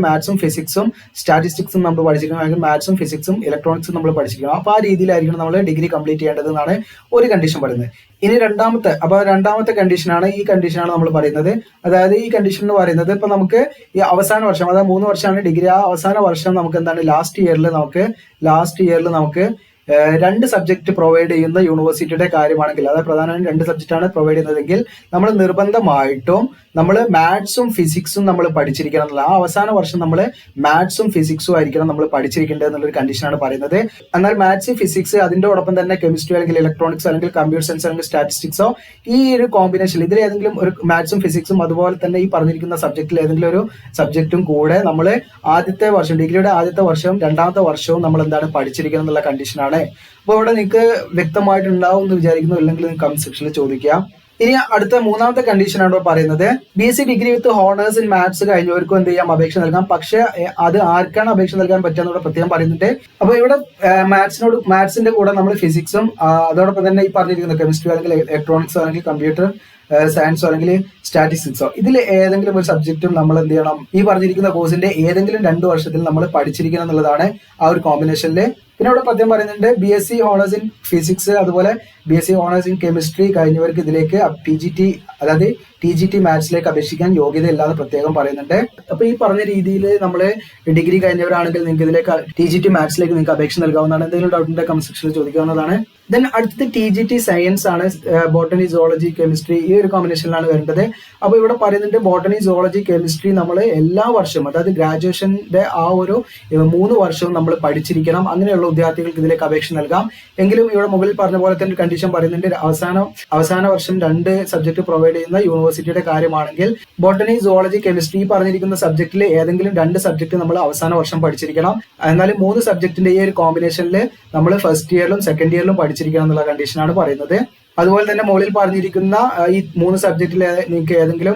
മാത്സും ഫിസിക്സും സ്റ്റാറ്റിസ്റ്റിക്സും നമ്മൾ പഠിച്ചിരിക്കണം, അല്ലെങ്കിൽ മാത്സും ഫിസിക്സും ഇലക്ട്രോണിക്സും നമ്മൾ പഠിച്ചിരിക്കണം. അപ്പോൾ ആ രീതിയിലായിരിക്കണം നമ്മൾ ഡിഗ്രി കംപ്ലീറ്റ് ചെയ്യേണ്ടതെന്നാണ് ഒരു കണ്ടീഷൻ പറയുന്നത്. ഇനി രണ്ടാമത്തെ കണ്ടീഷനാണ്, ഈ കണ്ടീഷനാണ് നമ്മൾ പറയുന്നത്. അതായത് ഈ കണ്ടീഷൻ എന്ന് പറയുന്നത് ഇപ്പൊ നമുക്ക് ഈ അവസാന വർഷം, അതായത് 3 വർഷമാണ് ഡിഗ്രി, ആ അവസാന വർഷം നമുക്ക് എന്താണ് ലാസ്റ്റ് ഇയറിൽ നമുക്ക് 2 സബ്ജക്ട് പ്രൊവൈഡ് ചെയ്യുന്ന യൂണിവേഴ്സിറ്റിയുടെ കാര്യമാണെങ്കിൽ, അതായത് പ്രധാനമായും 2 സബ്ജക്റ്റാണ് പ്രൊവൈഡ് ചെയ്യുന്നതെങ്കിൽ നമ്മൾ നിർബന്ധമായിട്ടും നമ്മൾ മാത്സും ഫിസിക്സും നമ്മൾ പഠിച്ചിരിക്കണം എന്നുള്ള, ആ അവസാന വർഷം നമ്മൾ മാത്സും ഫിസിക്സും ആയിരിക്കണം നമ്മൾ പഠിച്ചിരിക്കേണ്ടത് എന്നുള്ളൊരു കണ്ടീഷനാണ് പറയുന്നത്. എന്നാൽ മാത്സ് ഫിസിക്സ് അതിൻ്റെയോടൊപ്പം തന്നെ കെമിസ്ട്രി അല്ലെങ്കിൽ ഇലക്ട്രോണിക്സ് അല്ലെങ്കിൽ കമ്പ്യൂട്ടർ സയൻസ് അല്ലെങ്കിൽ സ്റ്റാറ്റിസ്റ്റിക്സോ ഈ ഒരു കോമ്പിനേഷൻ ഇതിൽ ഏതെങ്കിലും ഒരു മാത്സും ഫിസിക്സും അതുപോലെ തന്നെ ഈ പറഞ്ഞിരിക്കുന്ന സബ്ജക്റ്റിൽ ഏതെങ്കിലും ഒരു സബ്ജക്റ്റും കൂടെ നമ്മൾ ആദ്യത്തെ വർഷം, ഡിഗ്രിയുടെ ആദ്യത്തെ വർഷവും 2ാമത്തെ വർഷവും നമ്മൾ എന്താണ് പഠിച്ചിരിക്കണം എന്നുള്ള കണ്ടീഷനാണ്. അപ്പോൾ ഇവിടെ നിങ്ങൾക്ക് വ്യക്തമായിട്ടുണ്ടാവും എന്ന് വിചാരിക്കുന്നു, അല്ലെങ്കിൽ നിങ്ങൾക്ക് കമന്റ് സെക്ഷനിൽ ചോദിക്കാം. ഇനി അടുത്ത 3ാമത്തെ കണ്ടീഷനാണ് പറയുന്നത് BSc degree with honours in maths കഴിഞ്ഞവർക്കും എന്ത് ചെയ്യാം അപേക്ഷ നൽകാം. പക്ഷെ അത് ആർക്കാണ് അപേക്ഷ നൽകാൻ പറ്റുക പ്രത്യേകം പറയുന്നുണ്ട്. അപ്പൊ ഇവിടെ മാത്സിന്റെ കൂടെ നമ്മൾ ഫിസിക്സും അതോടൊപ്പം തന്നെ ഈ പറഞ്ഞിരിക്കുന്ന കെമിസ്ട്രി അല്ലെങ്കിൽ ഇലക്ട്രോണിക്സോ അല്ലെങ്കിൽ കമ്പ്യൂട്ടർ സയൻസോ അല്ലെങ്കിൽ സ്റ്റാറ്റിസ്റ്റിക്സോ ഇതിൽ ഏതെങ്കിലും ഒരു സബ്ജക്റ്റും നമ്മൾ എന്ത് ചെയ്യണം, ഈ പറഞ്ഞിരിക്കുന്ന കോഴ്സിന്റെ ഏതെങ്കിലും 2 വർഷത്തിൽ നമ്മൾ പഠിച്ചിരിക്കണം എന്നുള്ളതാണ് ആ ഒരു കോമ്പിനേഷനിൽ. പിന്നെ ഇവിടെ പ്രത്യേകം പറയുന്നുണ്ട് BSc ഓണേഴ്സ് ഇൻ ഫിസിക്സ് അതുപോലെ BSc ഓണേഴ്സ് ഇൻ കെമിസ്ട്രി കഴിഞ്ഞവർക്ക് ഇതിലേക്ക് TGT അതായത് TGT മാത്സിലേക്ക് അപേക്ഷിക്കാൻ യോഗ്യതയില്ലാതെ പ്രത്യേകം പറയുന്നുണ്ട്. അപ്പൊ ഈ പറഞ്ഞ രീതിയിൽ നമ്മൾ ഡിഗ്രി കഴിഞ്ഞവരാണെങ്കിൽ നിങ്ങൾക്ക് ഇതിലേക്ക് TGT മാത്സിലേക്ക് നിങ്ങൾക്ക് അപേക്ഷ നൽകാവുന്നതാണ്. എന്തെങ്കിലും ഡൗട്ട് ഉണ്ടെങ്കിൽ കമന്റ് സെക്ഷനിൽ ചോദിക്കാവുന്നതാണ്. ദെൻ അടുത്തത് TGT സയൻസ് ആണ്. ബോട്ടണി, സുവോളജി, കെമിസ്ട്രി ഈ ഒരു കോമ്പിനേഷനിലാണ് വരുന്നത്. അപ്പൊ ഇവിടെ പറയുന്നുണ്ട് ബോട്ടണി, സുവോളജി, കെമിസ്ട്രി നമ്മൾ എല്ലാ വർഷവും, അതായത് ഗ്രാജുവേഷന്റെ ആ ഒരു 3 വർഷവും നമ്മൾ പഠിച്ചിരിക്കണം. അങ്ങനെയുള്ള വിദ്യാർത്ഥികൾക്ക് ഇതിലേക്ക് അപേക്ഷ നൽകാം. എങ്കിലും ഇവിടെ മുകളിൽ പറഞ്ഞ പോലെ തന്നെ കണ്ടീഷൻ പറയുന്നുണ്ട്, അവസാന വർഷം 2 സബ്ജക്ട് പ്രൊവൈഡ് ചെയ്യുന്ന യൂണിവേഴ്സിറ്റിയുടെ കാര്യമാണെങ്കിൽ ബോട്ടണി, സുവോളജി, കെമിസ്ട്രി പറഞ്ഞിരിക്കുന്ന സബ്ജക്റ്റിൽ ഏതെങ്കിലും 2 സബ്ജക്ട് നമ്മൾ അവസാന വർഷം പഠിച്ചിരിക്കണം. എന്നാലും 3 സബ്ജക്റ്റിന്റെ ഈ ഒരു കോമ്പിനേഷനിൽ നമ്മൾ ഫസ്റ്റ് ഇയറിലും സെക്കൻഡ് ഇയറിലും പഠിച്ചിരിക്കണം എന്നുള്ള കണ്ടീഷനാണ് പറയുന്നത്. അതുപോലെ തന്നെ മുകളിൽ പറഞ്ഞിരിക്കുന്ന ഈ 3 സബ്ജക്റ്റിൽ നിങ്ങൾക്ക് ഏതെങ്കിലും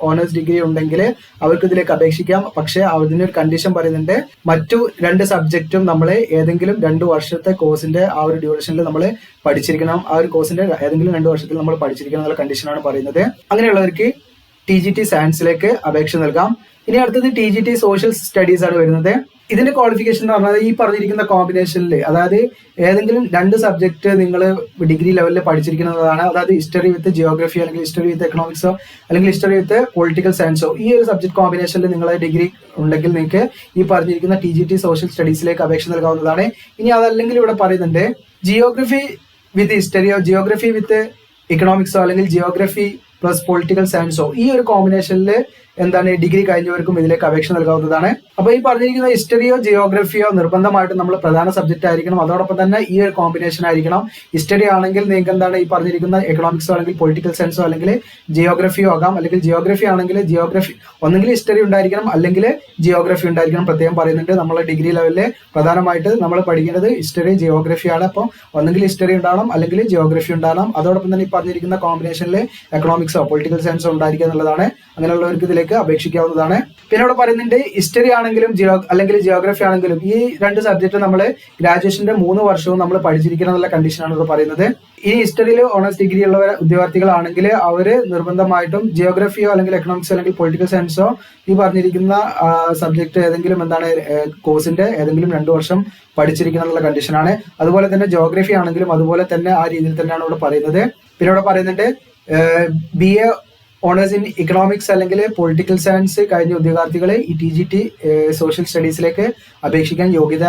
ഓണേഴ്സ് ഡിഗ്രി ഉണ്ടെങ്കിൽ അവർക്ക് ഇതിലേക്ക് അപേക്ഷിക്കാം. പക്ഷെ അതിനൊരു കണ്ടീഷൻ പറയുന്നുണ്ട്, മറ്റു 2 സബ്ജക്റ്റും നമ്മൾ ഏതെങ്കിലും 2 വർഷത്തെ കോഴ്സിന്റെ ആ ഒരു ഡ്യൂറേഷനിൽ നമ്മൾ പഠിച്ചിരിക്കണം. ആ ഒരു കോഴ്സിന്റെ ഏതെങ്കിലും 2 വർഷത്തിൽ നമ്മൾ പഠിച്ചിരിക്കണം എന്നുള്ള കണ്ടീഷനാണ് പറയുന്നത്. അങ്ങനെയുള്ളവർക്ക് TGT സയൻസിലേക്ക് അപേക്ഷ നൽകാം. ഇനി അടുത്തത് TGT സോഷ്യൽ സ്റ്റഡീസ് ആണ് വരുന്നത്. ഇതിന്റെ ക്വാളിഫിക്കേഷൻ എന്ന് പറഞ്ഞാൽ ഈ പറഞ്ഞിരിക്കുന്ന കോമ്പിനേഷനിൽ, അതായത് ഏതെങ്കിലും 2 സബ്ജക്ട് നിങ്ങൾ ഡിഗ്രി ലെവലിൽ പഠിച്ചിരിക്കുന്നതാണ്. അതായത് ഹിസ്റ്ററി വിത്ത് ജിയോഗ്രഫി, അല്ലെങ്കിൽ ഹിസ്റ്ററി വിത്ത് എക്കണോമിക്സോ, അല്ലെങ്കിൽ ഹിസ്റ്ററി വിത്ത് പൊളിറ്റിക്കൽ സയൻസോ, ഈ ഒരു സബ്ജക്ട് കോമ്പിനേഷനിൽ നിങ്ങളെ ഡിഗ്രി ഉണ്ടെങ്കിൽ നിങ്ങൾക്ക് ഈ പറഞ്ഞിരിക്കുന്ന TGT സോഷ്യൽ സ്റ്റഡീസിലേക്ക് അപേക്ഷ നൽകാവുന്നതാണ്. ഇനി അതല്ലെങ്കിൽ ഇവിടെ പറയുന്നുണ്ട് ജിയോഗ്രഫി വിത്ത് ഹിസ്റ്ററിയോ, ജിയോഗ്രഫി വിത്ത് എക്കണോമിക്സോ, അല്ലെങ്കിൽ ജിയോഗ്രഫി പ്ലസ് പൊളിറ്റിക്കൽ സയൻസോ, ഈ ഒരു കോമ്പിനേഷനിൽ ഡിഗ്രി കഴിഞ്ഞവർക്കും ഇതിലേക്ക് അപേക്ഷ നൽകാവുന്നതാണ്. അപ്പൊ ഈ പറഞ്ഞിരിക്കുന്ന ഹിസ്റ്ററിയോ ജിയോഗ്രഫിയോ നിർബന്ധമായിട്ടും നമ്മൾ പ്രധാന സബ്ജക്ട് ആയിരിക്കണം. അതോടൊപ്പം തന്നെ ഈ ഒരു കോമ്പിനേഷൻ ആയിരിക്കണം. ഹിസ്റ്ററി ആണെങ്കിൽ നിങ്ങൾക്ക് ഈ പറഞ്ഞിരിക്കുന്ന എക്കണോമിക്സോ, അല്ലെങ്കിൽ പൊളിറ്റിക്കൽ സയൻസോ, അല്ലെങ്കിൽ ജിയോഗ്രഫിയോ ആകാം. അല്ലെങ്കിൽ ജിയോഗ്രഫി ആണെങ്കിൽ ജിയോഗ്രഫി ഒന്നെങ്കിൽ ഹിസ്റ്ററി ഉണ്ടായിരിക്കണം, അല്ലെങ്കിൽ ജിയോഗ്രഫി ഉണ്ടായിരിക്കണം. പ്രത്യേകം പറയുന്നുണ്ട്, നമ്മൾ ഡിഗ്രി ലെവലിൽ പ്രധാനമായിട്ട് നമ്മൾ പഠിക്കേണ്ടത് ഹിസ്റ്ററി, ജിയോഗ്രഫിയാണ്. അപ്പം ഒന്നെങ്കിൽ ഹിസ്റ്ററി ഉണ്ടാവണം, അല്ലെങ്കിൽ ജിയോഗ്രഫി ഉണ്ടാവണം. അതോടൊപ്പം തന്നെ ഈ പറഞ്ഞിരിക്കുന്ന കോമ്പിനേഷനിൽ എക്കണോമിക്സോ പൊളിറ്റിക്കൽ സയൻസോ ഉണ്ടായിരിക്കുക എന്നുള്ളതാണ്. അങ്ങനെയുള്ളവർക്ക് ഇതിലേക്ക് അപേക്ഷിക്കാവുന്നതാണ്. പിന്നെ ഇവിടെ പറയുന്നുണ്ട് ഹിസ്റ്ററി ആണെങ്കിലും അല്ലെങ്കിൽ ജിയോഗ്രഫി ആണെങ്കിലും ഈ 2 സബ്ജക്ട് നമ്മൾ ഗ്രാജുവേഷന്റെ 3 വർഷവും നമ്മൾ പഠിച്ചിരിക്കണം എന്നുള്ള കണ്ടീഷനാണ് ഇവിടെ പറയുന്നത്. ഈ ഹിസ്റ്ററിയിൽ ഓണേഴ്സ് ഡിഗ്രി ഉള്ള ഉദ്യോഗാർത്ഥികളാണെങ്കിൽ അവര് നിർബന്ധമായിട്ടും ജിയോഗ്രഫിയോ, അല്ലെങ്കിൽ എക്കണോമിക്സോ, അല്ലെങ്കിൽ പൊളിറ്റിക്കൽ സയൻസോ ഈ പറഞ്ഞിരിക്കുന്ന സബ്ജക്ട് ഏതെങ്കിലും കോഴ്സിന്റെ ഏതെങ്കിലും 2 വർഷം പഠിച്ചിരിക്കണം എന്നുള്ള കണ്ടീഷനാണ്. അതുപോലെ തന്നെ ജോഗ്രഫി ആണെങ്കിലും അതുപോലെ തന്നെ ആ രീതിയിൽ തന്നെയാണ് ഇവിടെ പറയുന്നത്. പിന്നെ ഇവിടെ പറയുന്നുണ്ട് BA ഓണേഴ്സ് ഇൻ ഇക്കണോമിക്സ് അല്ലെങ്കിൽ പൊളിറ്റിക്കൽ സയൻസ് കഴിഞ്ഞ ഉദ്യോഗാർത്ഥികളെ ഈ TGT സോഷ്യൽ സ്റ്റഡീസിലേക്ക് അപേക്ഷിക്കാൻ യോഗ്യത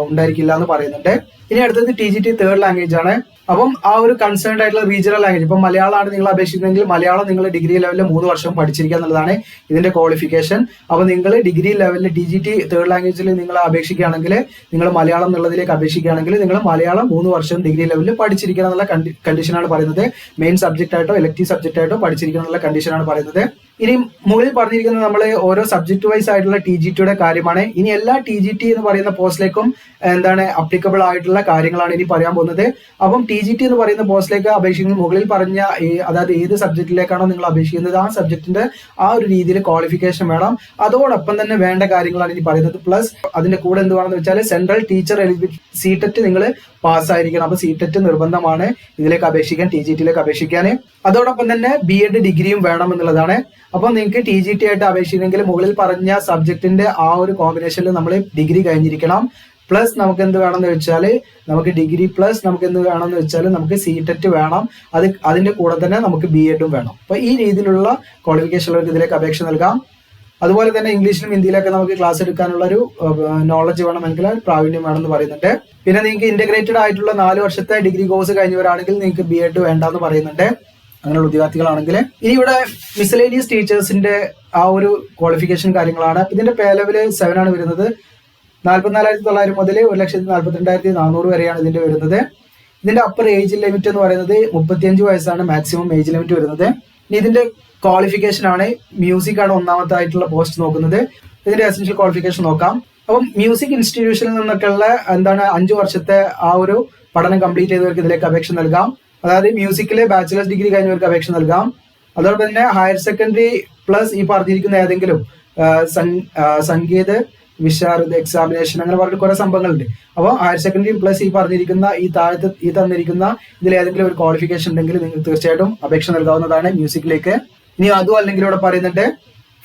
ഉണ്ടായിരിക്കില്ല എന്ന് പറയുന്നുണ്ട്. ഇനി അടുത്തത് TGT തേർഡ് ലാംഗ്വേജ് ആണ്. അപ്പം ആ ഒരു കൺസേൺഡ് ആയിട്ടുള്ള റീജിയണൽ ലാംഗ്വേജ്, ഇപ്പം മലയാളമാണ് നിങ്ങൾ അപേക്ഷിക്കുന്നതെങ്കിൽ മലയാളം നിങ്ങൾ ഡിഗ്രി ലെവലിൽ 3 വർഷം പഠിച്ചിരിക്കുക എന്നുള്ളതാണ് ഇതിന്റെ ക്വാളിഫിക്കേഷൻ. അപ്പൊ നിങ്ങൾ ഡിഗ്രി ലെവലിൽ TGT തേർഡ് ലാംഗ്വേജിൽ നിങ്ങൾ അപേക്ഷിക്കുകയാണെങ്കിൽ, നിങ്ങൾ മലയാളം എന്നുള്ളതിലേക്ക് അപേക്ഷിക്കുകയാണെങ്കിൽ നിങ്ങൾ മലയാളം 3 വർഷം ഡിഗ്രി ലെവലിൽ പഠിച്ചിരിക്കണം എന്നുള്ള കണ്ടീഷനാണ് പറയുന്നത്. മെയിൻ സബ്ജക്റ്റ് ആയിട്ടോ ഇലക്ടീവ് സബ്ജക്റ്റ് ആയിട്ടോ പഠിച്ചിരിക്കണം എന്നുള്ള കണ്ടീഷനാണ് പറയുന്നത്. ഇനി മുകളിൽ പറഞ്ഞിരിക്കുന്നത് നമ്മൾ ഓരോ സബ്ജക്ട് വൈസ് ആയിട്ടുള്ള TGTയുടെ കാര്യമാണ്. ഇനി എല്ലാ TGT എന്ന് പറയുന്ന പോസ്റ്റിലേക്കും അപ്ലിക്കബിൾ ആയിട്ടുള്ള കാര്യങ്ങളാണ് ഇനി പറയാൻ പോകുന്നത്. അപ്പം TGT എന്ന് പറയുന്ന പോസ്റ്റിലേക്ക് അപേക്ഷിക്കുന്നത് മുകളിൽ പറഞ്ഞ അതായത് ഏത് സബ്ജക്റ്റിലേക്കാണോ നിങ്ങൾ അപേക്ഷിക്കുന്നത് ആ സബ്ജക്റ്റിന്റെ ആ ഒരു രീതിയിൽ ക്വാളിഫിക്കേഷൻ വേണം. അതോടൊപ്പം തന്നെ വേണ്ട കാര്യങ്ങളാണ് ഇനി പറയുന്നത്. പ്ലസ് അതിന്റെ കൂടെ എന്ത് വേണമെന്ന് വെച്ചാൽ സെൻട്രൽ ടീച്ചർ എലിജിബിലിറ്റി CTET നിങ്ങൾ പാസ്സായിരിക്കണം. അപ്പൊ CTET നിർബന്ധമാണ് ഇതിലേക്ക് അപേക്ഷിക്കാൻ, TGTയിലേക്ക് അപേക്ഷിക്കാൻ. അതോടൊപ്പം തന്നെ BEd ഡിഗ്രിയും വേണം എന്നുള്ളതാണ്. അപ്പൊ നിങ്ങൾക്ക് TGT ആയിട്ട് അപേക്ഷിക്കണമെങ്കിൽ മുകളിൽ പറഞ്ഞ സബ്ജക്റ്റിന്റെ ആ ഒരു കോമ്പിനേഷനിൽ നമ്മൾ ഡിഗ്രി കഴിഞ്ഞിരിക്കണം. പ്ലസ് നമുക്ക് എന്ത് വേണമെന്ന് വെച്ചാൽ നമുക്ക് ഡിഗ്രി പ്ലസ് നമുക്ക് എന്ത് വേണമെന്ന് വെച്ചാൽ നമുക്ക് CTET വേണം. അതിന്റെ കൂടെ തന്നെ നമുക്ക് BEdും വേണം. അപ്പൊ ഈ രീതിയിലുള്ള ക്വാളിഫിക്കേഷൻ ഉള്ളവർക്ക് ഇതിലേക്ക് അപേക്ഷ നൽകാം. അതുപോലെ തന്നെ ഇംഗ്ലീഷിലും ഹിന്ദിയിലൊക്കെ നമുക്ക് ക്ലാസ് എടുക്കാനുള്ള ഒരു നോളജ് വേണമെങ്കിൽ പ്രാവീണ്യം വേണമെന്ന് പറയുന്നുണ്ട്. പിന്നെ നിങ്ങൾക്ക് ഇന്റഗ്രേറ്റഡ് ആയിട്ടുള്ള 4 വർഷത്തെ ഡിഗ്രി കോഴ്സ് കഴിഞ്ഞവരാണെങ്കിൽ നിങ്ങൾക്ക് BEd വേണ്ടെന്ന് പറയുന്നുണ്ട്, അങ്ങനെയുള്ള ഉദ്യോഗാർത്ഥികളാണെങ്കിൽ. ഇനി ഇവിടെ മിസലേനിയസ് ടീച്ചേഴ്സിന്റെ ആ ഒരു ക്വാളിഫിക്കേഷൻ കാര്യങ്ങളാണ്. ഇതിന്റെ പേ ലെവല് 7 ആണ് വരുന്നത്. 44,900 മുതൽ 1,42,400 വരെയാണ് ഇതിന്റെ വരുന്നത്. ഇതിന്റെ അപ്പർ ഏജ് ലിമിറ്റ് എന്ന് പറയുന്നത് 35 വയസ്സാണ് മാക്സിമം ഏജ് ലിമിറ്റ് വരുന്നത്. ഇനി ഇതിന്റെ ക്വാളിഫിക്കേഷൻ ആണ് മ്യൂസിക് ആണ് ഒന്നാമത്തെ ആയിട്ടുള്ള പോസ്റ്റ് നോക്കുന്നത്. ഇതിന്റെ എസെൻഷ്യൽ ക്വാളിഫിക്കേഷൻ നോക്കാം. അപ്പം മ്യൂസിക് ഇൻസ്റ്റിറ്റ്യൂഷനിൽ നിന്നൊക്കെയുള്ള 5 വർഷത്തെ ആ ഒരു പഠനം കംപ്ലീറ്റ് ചെയ്തവർക്ക് ഇതിലേക്ക് അപേക്ഷ നൽകാം. അതായത് മ്യൂസിക്കിലെ ബാച്ചിലേഴ്സ് ഡിഗ്രി കഴിഞ്ഞവർക്ക് അപേക്ഷ നൽകാം. അതോടൊപ്പം തന്നെ ഹയർ സെക്കൻഡറി പ്ലസ് ഈ പറഞ്ഞിരിക്കുന്ന ഏതെങ്കിലും സംഗീത വിശാരദ എക്സാമിനേഷൻ അങ്ങനെ പറഞ്ഞിട്ട് കുറെ സംഭവങ്ങളുണ്ട്. അപ്പോൾ ഹയർ സെക്കൻഡറി പ്ലസ് ഈ പറഞ്ഞിരിക്കുന്ന ഈ തന്നിരിക്കുന്ന ഇതിൽ ഏതെങ്കിലും ഒരു ക്വാളിഫിക്കേഷൻ ഉണ്ടെങ്കിൽ നിങ്ങൾക്ക് തീർച്ചയായിട്ടും അപേക്ഷ നൽകാവുന്നതാണ് മ്യൂസിക്കിലേക്ക്. ഇനി അതും അല്ലെങ്കിൽ ഇവിടെ പറയുന്നുണ്ട്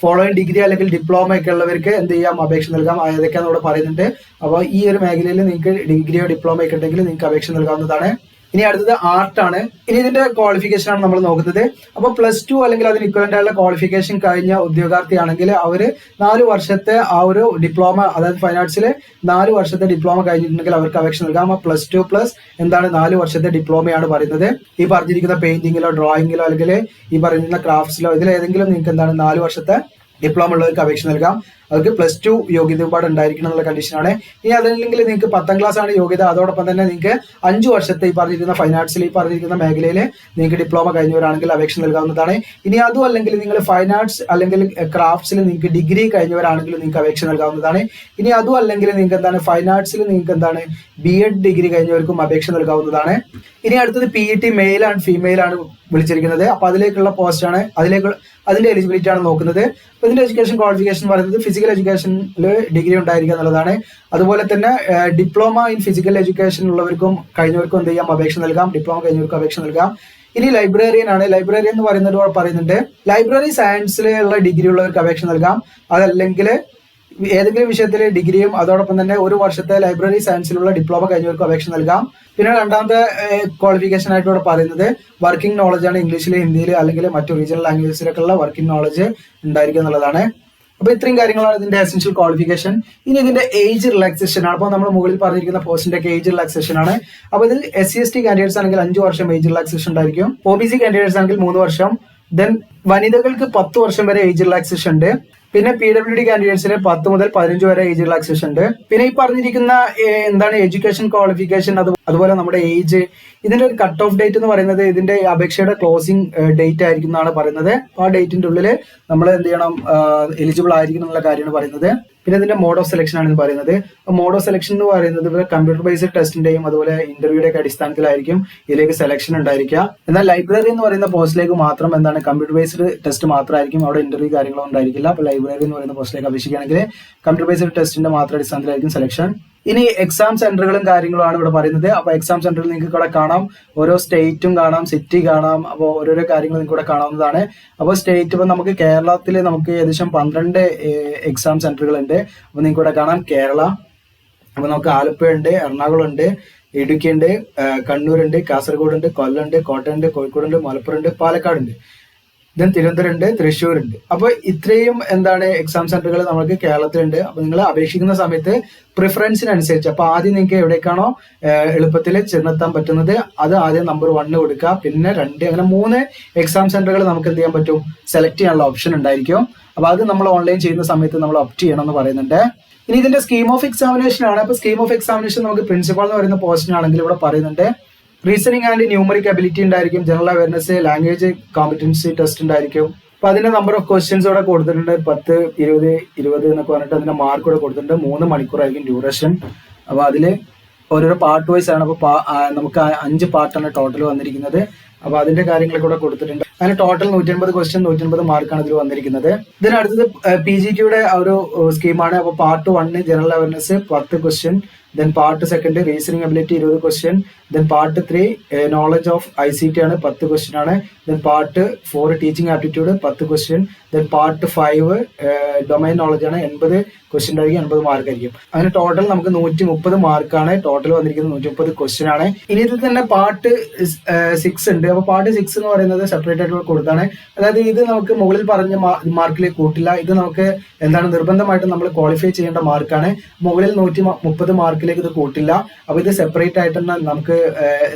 ഫോളോയിങ് ഡിഗ്രി അല്ലെങ്കിൽ ഡിപ്ലോമ ഒക്കെ ഉള്ളവർക്ക് എന്ത് ചെയ്യാം, അപേക്ഷ നൽകാം. ഏതൊക്കെയാണെന്ന് ഇവിടെ പറയുന്നുണ്ട്. അപ്പോൾ ഈ ഒരു മേഖലയിൽ നിങ്ങൾക്ക് ഡിഗ്രിയോ ഡിപ്ലോമ ഒക്കെ ഉണ്ടെങ്കിൽ നിങ്ങൾക്ക് അപേക്ഷ നൽകാവുന്നതാണ്. ഇനി അടുത്തത് ആർട്ടാണ്. ഇനി ഇതിന്റെ ക്വാളിഫിക്കേഷൻ ആണ് നമ്മൾ നോക്കുന്നത്. അപ്പോൾ +2 അല്ലെങ്കിൽ അതിന് ഇക്വലന്റ് ആയുള്ള ക്വാളിഫിക്കേഷൻ കഴിഞ്ഞ ഉദ്യോഗാർത്ഥിയാണെങ്കിൽ അവര് 4 വർഷത്തെ ആ ഒരു ഡിപ്ലോമ, അതായത് ഫൈൻ ആർട്സിൽ 4 വർഷത്തെ ഡിപ്ലോമ കഴിഞ്ഞിട്ടുണ്ടെങ്കിൽ അവർക്ക് അപേക്ഷ നൽകാം. ആ +2 പ്ലസ് എന്താണ് 4 വർഷത്തെ ഡിപ്ലോമയാണ് പറയുന്നത്. ഈ പറഞ്ഞിരിക്കുന്ന പെയിന്റിങ്ങിലോ ഡ്രോയിങ്ങിലോ അല്ലെങ്കിൽ ഈ പറഞ്ഞിരിക്കുന്ന ക്രാഫ്റ്റ്സിലോ ഇതിലേതെങ്കിലും നിങ്ങൾക്ക് എന്താണ് 4 വർഷത്തെ ഡിപ്ലോമ ഉള്ളവർക്ക് അപേക്ഷ നൽകാം. അവർക്ക് +2 യോഗ്യത ഒരുപാട് ഉണ്ടായിരിക്കണം എന്നുള്ള കണ്ടീഷനാണ്. ഇനി അതല്ലെങ്കിൽ നിങ്ങൾക്ക് 10ാം ക്ലാസ് ആണ് യോഗ്യത, അതോടൊപ്പം തന്നെ നിങ്ങൾക്ക് 5 വർഷത്തെ ഈ പറഞ്ഞിരിക്കുന്ന ഫൈൻ ആർട്സിൽ ഈ പറഞ്ഞിരിക്കുന്ന മേഖലയിൽ നിങ്ങൾക്ക് ഡിപ്ലോമ കഴിഞ്ഞവരാണെങ്കിൽ അപേക്ഷ നൽകാവുന്നതാണ്. ഇനി അതും അല്ലെങ്കിൽ നിങ്ങൾ ഫൈൻ ആർട്സ് അല്ലെങ്കിൽ ക്രാഫ്റ്റ്സിൽ നിങ്ങൾക്ക് ഡിഗ്രി കഴിഞ്ഞവരാണെങ്കിൽ നിങ്ങൾക്ക് അപേക്ഷ നൽകാവുന്നതാണ്. ഇനി അതും അല്ലെങ്കിൽ നിങ്ങൾക്ക് എന്താണ് ഫൈൻ ആർട്സിൽ നിങ്ങൾക്ക് എന്താണ് B.Ed ഡിഗ്രി കഴിഞ്ഞവർക്കും അപേക്ഷ നൽകാവുന്നതാണ്. ഇനി അടുത്തത് PET മെയിൽ ആൻഡ് ഫീമെയിൽ ആണ് വിളിച്ചിരിക്കുന്നത്. അപ്പൊ അതിലേക്കുള്ള പോസ്റ്റ് ആണ്, അതിന്റെ എലിജിബിലിറ്റി ആണ് നോക്കുന്നത്. അപ്പൊ ഇതിന്റെ എഡ്യൂക്കേഷൻ ക്വാളിഫിക്കേഷൻ പറയുന്നത് ഫിസിക്കൽ എഡ്യൂക്കേഷനിൽ ഡിഗ്രി ഉണ്ടായിരിക്കുക എന്നുള്ളതാണ്. അതുപോലെ തന്നെ ഡിപ്ലോമ ഇൻ ഫിസിക്കൽ എഡ്യൂക്കേഷൻ ഉള്ളവർക്കും കഴിഞ്ഞവർക്കും എന്ത് ചെയ്യാം അപേക്ഷ നൽകാം, ഡിപ്ലോമ കഴിഞ്ഞവർക്കും അപേക്ഷ നൽകാം. ഇനി ലൈബ്രറിയൻ ആണ്. ലൈബ്രറിയൻ എന്ന് പറയുന്നുണ്ട് ലൈബ്രറി സയൻസിലുള്ള ഡിഗ്രി ഉള്ളവർക്ക് അപേക്ഷ നൽകാം. അതല്ലെങ്കിൽ ഏതെങ്കിലും വിഷയത്തിൽ ഡിഗ്രിയും അതോടൊപ്പം തന്നെ 1 വർഷത്തെ ലൈബ്രറി സയൻസിലുള്ള ഡിപ്ലോമ കഴിഞ്ഞവർക്ക് അപേക്ഷ നൽകാം. പിന്നെ രണ്ടാമത്തെ ക്വാളിഫിക്കേഷൻ ആയിട്ട് ഇവിടെ പറയുന്നത് വർക്കിംഗ് നോളജ് ആണ്. ഇംഗ്ലീഷിൽ, ഹിന്ദിയിൽ അല്ലെങ്കിൽ മറ്റു റീജിയണൽ ലാംഗ്വേജസിലൊക്കെയുള്ള വർക്കിംഗ് നോളജ് ഉണ്ടായിരിക്കുക എന്നുള്ളതാണ്. അപ്പൊ ഇത്രയും കാര്യങ്ങളാണ് ഇതിന്റെ എസെൻഷ്യൽ ക്വാളിഫിക്കേഷൻ. ഇനി ഇതിന്റെ ഏജ് റിലാക്സേഷൻ ആണ്. അപ്പോൾ നമ്മൾ മുകളിൽ പറഞ്ഞിരിക്കുന്ന പോസ്റ്റിന്റെ ഒക്കെ ഏജ് റിലാക്സേഷൻ ആണ്. അപ്പൊ ഇതിൽ SC/ST കാൻഡിഡേറ്റ്സ് ആണെങ്കിൽ 5 വർഷം ഏജ് റിലാക്സേഷൻ ഉണ്ടായിരിക്കും. OBC കാൻഡിഡേറ്റ്സ് ആണെങ്കിൽ 3 വർഷം. ദെൻ വനിതകൾക്ക് 10 വർഷം വരെ ഏജ് റിലാക്സേഷൻ ഉണ്ട്. പിന്നെ PWD കാൻഡിഡേറ്റ്സിന് 10 മുതൽ 15 വരെ ഏജ് റിലാക്സേഷൻ ഉണ്ട്. പിന്നെ ഈ പറഞ്ഞിരിക്കുന്ന എന്താണ് എഡ്യൂക്കേഷൻ ക്വാളിഫിക്കേഷൻ, അതുപോലെ നമ്മുടെ ഏജ്, ഇതിന്റെ ഒരു കട്ട് ഓഫ് ഡേറ്റ് എന്ന് പറയുന്നത് ഇതിന്റെ അപേക്ഷയുടെ ക്ലോസിംഗ് ഡേറ്റ് ആയിരിക്കും എന്നാണ് പറയുന്നത്. ആ ഡേറ്റിന്റെ ഉള്ളിൽ നമ്മൾ എന്ത് ചെയ്യണം, എലിജിബിൾ ആയിരിക്കണം എന്നുള്ള കാര്യമാണ് പറയുന്നത്. പിന്നെ ഇതിന്റെ മോഡ് ഓഫ് സെലക്ഷൻ ആണ് പറയുന്നത്. മോഡ് ഓഫ് സെലക്ഷൻ എന്ന് പറയുന്നത് കമ്പ്യൂട്ടർ ബേസ്ഡ് ടെസ്റ്റിന്റെയും അതുപോലെ ഇന്റർവ്യൂയുടെ ഒക്കെ അടിസ്ഥാനത്തിലായിരിക്കും ഇതിലേക്ക് സെലക്ഷൻ ഉണ്ടായിരിക്കുക. എന്നാൽ ലൈബ്രറി എന്ന് പറയുന്ന പോസ്റ്റിലേക്ക് മാത്രം എന്താണ് കമ്പ്യൂട്ടർ ബേസ്ഡ് ടെസ്റ്റ് മാത്രമായിരിക്കും, അവിടെ ഇന്റർവ്യൂ കാര്യങ്ങളൊന്നും ഉണ്ടായിരിക്കില്ല. അപ്പൊ ലൈബ്രറി എന്ന് പറയുന്ന പോസ്റ്റിലേക്ക് അപേക്ഷിക്കുകയാണെങ്കിൽ കമ്പ്യൂട്ടർ ബേസ്ഡ് ടെസ്റ്റിന്റെ മാത്രം അടിസ്ഥാനത്തിലായിരിക്കും സെലക്ഷൻ. ഇനി എക്സാം സെന്ററുകളും കാര്യങ്ങളുമാണ് ഇവിടെ പറയുന്നത്. അപ്പൊ എക്സാം സെന്ററിൽ നിങ്ങൾക്ക് ഇവിടെ കാണാം, ഓരോ സ്റ്റേറ്റും കാണാം, സിറ്റി കാണാം. അപ്പോൾ ഓരോരോ കാര്യങ്ങൾ നിങ്ങൾക്ക് ഇവിടെ കാണാവുന്നതാണ്. അപ്പോൾ സ്റ്റേറ്റ് ഇപ്പൊ നമുക്ക് കേരളത്തിൽ നമുക്ക് ഏകദേശം 12 എക്സാം സെന്ററുകൾ ഉണ്ട്. അപ്പൊ നിങ്ങൾക്ക് ഇവിടെ കാണാം കേരള, അപ്പൊ നമുക്ക് ആലപ്പുഴ ഉണ്ട്, എറണാകുളം ഉണ്ട്, ഇടുക്കി ഉണ്ട്, കണ്ണൂരുണ്ട്, കാസർഗോഡ് ഉണ്ട്, കൊല്ലം ഉണ്ട്, കോട്ടയം ഉണ്ട്, കോഴിക്കോട് ഉണ്ട്, മലപ്പുറം ഉണ്ട്, പാലക്കാട് ഉണ്ട്, ദെൻ തിരുവനന്തപുരം ഉണ്ട്, തൃശ്ശൂർ ഉണ്ട്. അപ്പൊ ഇത്രയും എന്താണ് എക്സാം സെന്ററുകൾ നമുക്ക് കേരളത്തിലുണ്ട്. അപ്പൊ നിങ്ങൾ അപേക്ഷിക്കുന്ന സമയത്ത് പ്രിഫറൻസിനനുസരിച്ച് അപ്പൊ ആദ്യം നിങ്ങൾക്ക് എവിടേക്കാണോ എളുപ്പത്തിൽ ചെന്നെത്താൻ പറ്റുന്നത് അത് ആദ്യം നമ്പർ 1 കൊടുക്കുക, പിന്നെ 2, അങ്ങനെ 3 എക്സാം സെന്ററുകൾ നമുക്ക് എന്ത് ചെയ്യാൻ പറ്റും, സെലക്ട് ചെയ്യാനുള്ള ഓപ്ഷൻ ഉണ്ടായിരിക്കും. അപ്പൊ അത് നമ്മൾ ഓൺലൈൻ ചെയ്യുന്ന സമയത്ത് നമ്മൾ ഓപ്റ്റ് ചെയ്യണം എന്ന് പറയുന്നുണ്ട്. ഇനി ഇതിന്റെ സ്കീം ഓഫ് എക്സാമിനേഷൻ ആണ്. അപ്പൊ സ്കീം ഓഫ് എക്സാമിനേഷൻ നമുക്ക് പ്രിൻസിപ്പൽ എന്ന് പറയുന്ന പോസ്റ്റിനാണെങ്കിൽ ഇവിടെ പറയുന്നുണ്ട് റീസണിങ് ആൻഡ് ന്യൂമറിക് എബിലിറ്റി ഉണ്ടായിരിക്കും, general awareness, language competency test ഉണ്ടായിരിക്കും. അപ്പൊ അതിന്റെ നമ്പർ ഓഫ് ക്വസ്റ്റ്യൻസ് ഇവിടെ കൊടുത്തിട്ടുണ്ട് 10, 20, 20 എന്നൊക്കെ പറഞ്ഞിട്ട് അതിന്റെ മാർക്ക് ഇവിടെ കൊടുത്തിട്ടുണ്ട്. 3 മണിക്കൂറായിരിക്കും ഡ്യൂറേഷൻ. അപ്പൊ അതില് ഓരോരോ പാർട്ട് വൈസ് ആണ്. അപ്പൊ നമുക്ക് 5 പാർട്ടാണ് ടോട്ടൽ വന്നിരിക്കുന്നത്. അപ്പൊ അതിന്റെ കാര്യങ്ങളൊക്കെ ഇവിടെ കൊടുത്തിട്ടുണ്ട്. അതിന് ടോട്ടൽ 180 ക്വസ്റ്റ്യൻ, 180 മാർക്കാണ് ഇതിൽ വന്നിരിക്കുന്നത്. ഇതിനടുത്തത് PGTയുടെ ഒരു സ്കീമാണ്. അപ്പൊ part 1 general awareness 10 question, then part 2 reasoning ability 20 question, then part 3 knowledge of ICT ആണ് 10 ക്വസ്റ്റ്യൻ ആണ്, then part 4 teaching aptitude 10 question, then part 5 domain knowledge ആണ് 80 ക്വസ്റ്റ്യൻ ആയിരിക്കും, 80 മാർക്ക് ആയിരിക്കും. അങ്ങനെ ടോട്ടൽ നമുക്ക് 130 മാർക്കാണ് ടോട്ടൽ വന്നിരിക്കുന്നത്, 130 ക്വസ്റ്റ്യൻ ആണ്. ഇനി ഇതിൽ തന്നെ പാർട്ട് 6 ഉണ്ട്. അപ്പൊ പാർട്ട് 6 എന്ന് പറയുന്നത് സെപ്പറേറ്റ് ആയിട്ട് കൊടുത്താണ്. അതായത് ഇത് നമുക്ക് മുകളിൽ പറഞ്ഞ മാർക്കിലേക്ക് കൂട്ടില്ല. ഇത് നമുക്ക് എന്താണ് നിർബന്ധമായിട്ട് നമ്മൾ ക്വാളിഫൈ ചെയ്യേണ്ട മാർക്കാണ്. മുകളിൽ 130 മാർക്കിലേക്ക് ഇത് കൂട്ടില്ല. അപ്പൊ ഇത് സെപ്പറേറ്റ് ആയിട്ട് തന്നെ നമുക്ക്